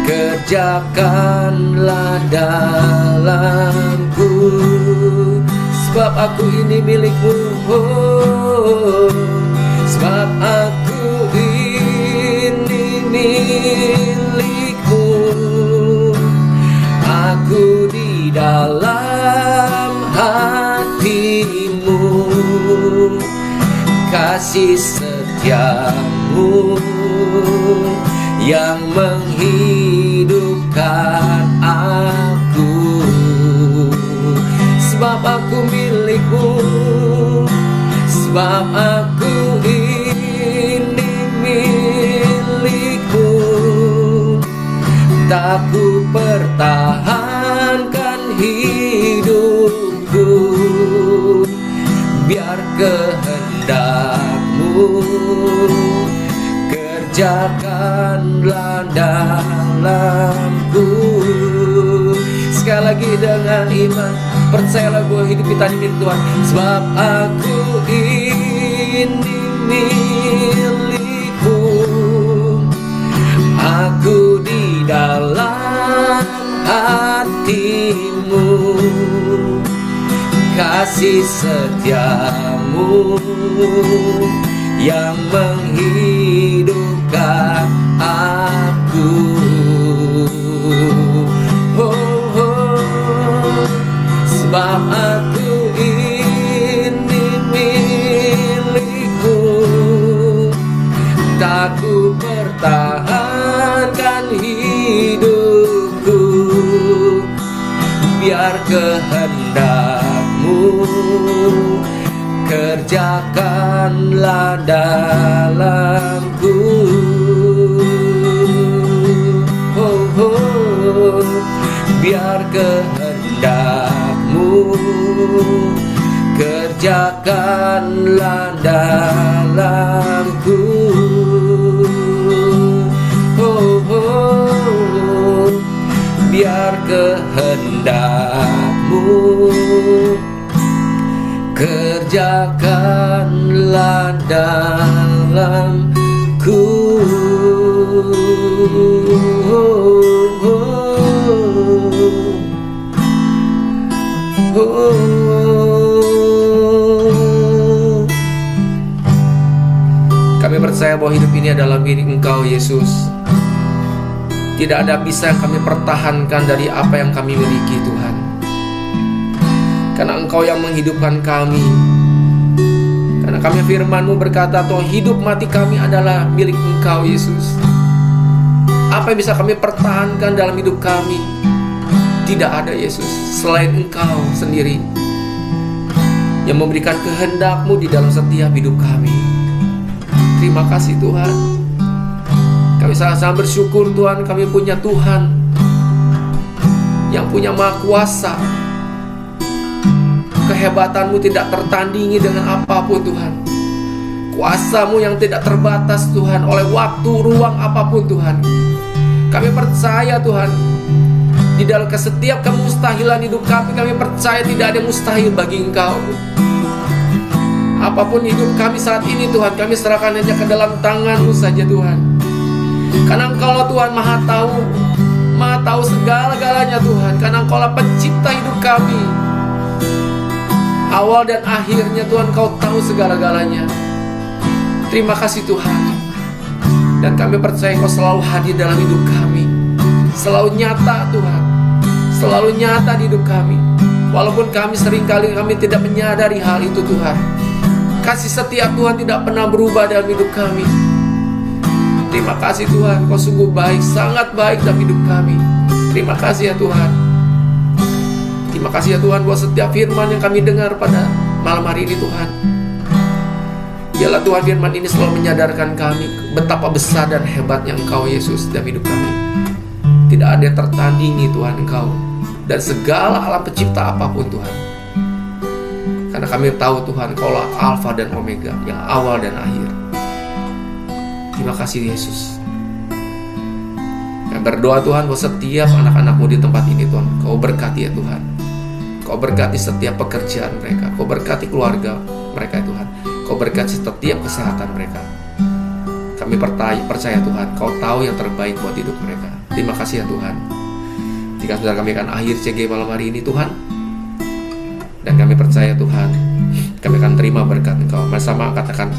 kerjakanlah dalamku. Sebab aku ini milik-Mu, sebab aku ini milik-Mu, aku di dalam hati-Mu, kasih setiamu yang menghidupkan aku. sebab aku milikmu, sebab aku ini milikmu. Tak ku pertahankan hidupku, biar kehendak-Mu kerjakanlah dalamku. Sekali lagi dengan iman, percayalah bahwa hidup kita ini milik Tuhan. Sebab aku ini milikmu, aku di dalam hati-Mu, kasih setia-Mu yang menghidupkan aku. Sebab aku ini milikmu, tak ku pertahankan hidupku, biar kehendak-Mu kerjakanlah dalamku. Biar kehendak-Mu kerjakanlah dalamku. Biar kehendak-Mu kerjakanlah dalamku. Kami percaya bahwa hidup ini adalah milik Engkau, Yesus. Tidak ada bisa yang kami pertahankan dari apa yang kami miliki, Tuhan. Karena Engkau yang menghidupkan kami. Karena kami firman-Mu berkata, Tuhan, hidup mati kami adalah milik Engkau, Yesus. Apa yang bisa kami pertahankan dalam hidup kami? Tidak ada, Yesus, selain Engkau sendiri yang memberikan kehendak-Mu di dalam setiap hidup kami. Terima kasih, Tuhan. Kami sangat-sangat bersyukur, Tuhan, kami punya Tuhan yang punya maha kuasa. Kehebatanmu tidak tertandingi dengan apapun, Tuhan. Kuasa-Mu yang tidak terbatas, Tuhan, oleh waktu, ruang apapun, Tuhan. Kami percaya, Tuhan, di dalam setiap kemustahilan hidup kami percaya tidak ada yang mustahil bagi Engkau. Apapun hidup kami saat ini, Tuhan, kami serahkan hanya ke dalam tangan-Mu saja, Tuhan. Karena Engkau lah, Tuhan, maha tahu segala-galanya, Tuhan. Karena Engkau lah pencipta hidup kami. Awal dan akhirnya, Tuhan, Kau tahu segala-galanya. Terima kasih, Tuhan. Dan kami percaya Kau selalu hadir dalam hidup kami. Selalu nyata, Tuhan. Selalu nyata di hidup kami. Walaupun kami seringkali tidak menyadari hal itu, Tuhan. Kasih setia Tuhan tidak pernah berubah dalam hidup kami. Terima kasih, Tuhan. Kau sungguh baik, sangat baik dalam hidup kami. Terima kasih, ya Tuhan. Terima kasih, ya Tuhan, buat setiap firman yang kami dengar pada malam hari ini, Tuhan. Biarlah, Tuhan, firman ini selalu menyadarkan kami betapa besar dan hebatnya Engkau, Yesus, dalam hidup kami. Tidak ada yang tertandingi, Tuhan, Engkau dan segala alam pencipta apapun, Tuhan. Karena kami tahu, Tuhan, Engkaulah Alfa dan Omega, yang awal dan akhir. Terima kasih, Yesus. Kami berdoa, Tuhan, buat setiap anak-anak-Mu di tempat ini, Tuhan. Kau berkati, ya Tuhan. Kau berkati setiap pekerjaan mereka. Kau berkati keluarga mereka, ya Tuhan. Kau berkati setiap kesehatan mereka. Kami percaya, Tuhan, Kau tahu yang terbaik buat hidup mereka. Terima kasih, ya Tuhan. Jika saudara kami akan akhir CG malam hari ini, Tuhan. Dan kami percaya, Tuhan, kami akan terima berkat Engkau. Bersama katakan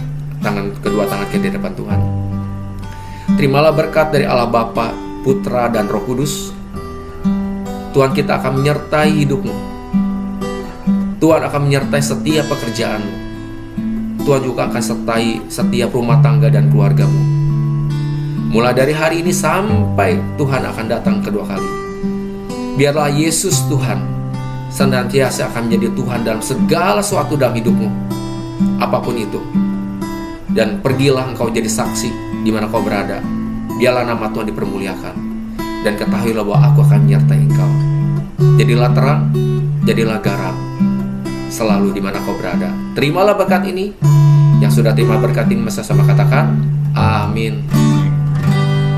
kedua tangan kita di depan Tuhan. Terimalah berkat dari Allah Bapa, Putra, dan Roh Kudus. Tuhan, kita akan menyertai hidupmu. Tuhan akan menyertai setiap pekerjaanmu. Tuhan juga akan sertai setiap rumah tangga dan keluargamu. Mulai dari hari ini sampai Tuhan akan datang kedua kali. Biarlah Yesus Tuhan senantiasa akan menjadi Tuhan dalam segala sesuatu dalam hidupmu, apapun itu. Dan pergilah engkau jadi saksi di mana kau berada. Biarlah nama Tuhan dipermuliakan. Dan ketahuilah bahwa aku akan menyertai engkau. Jadilah terang, jadilah garam, selalu di mana kau berada. Terimalah berkat ini. Yang sudah terima berkat ini, masa sama katakan, amin.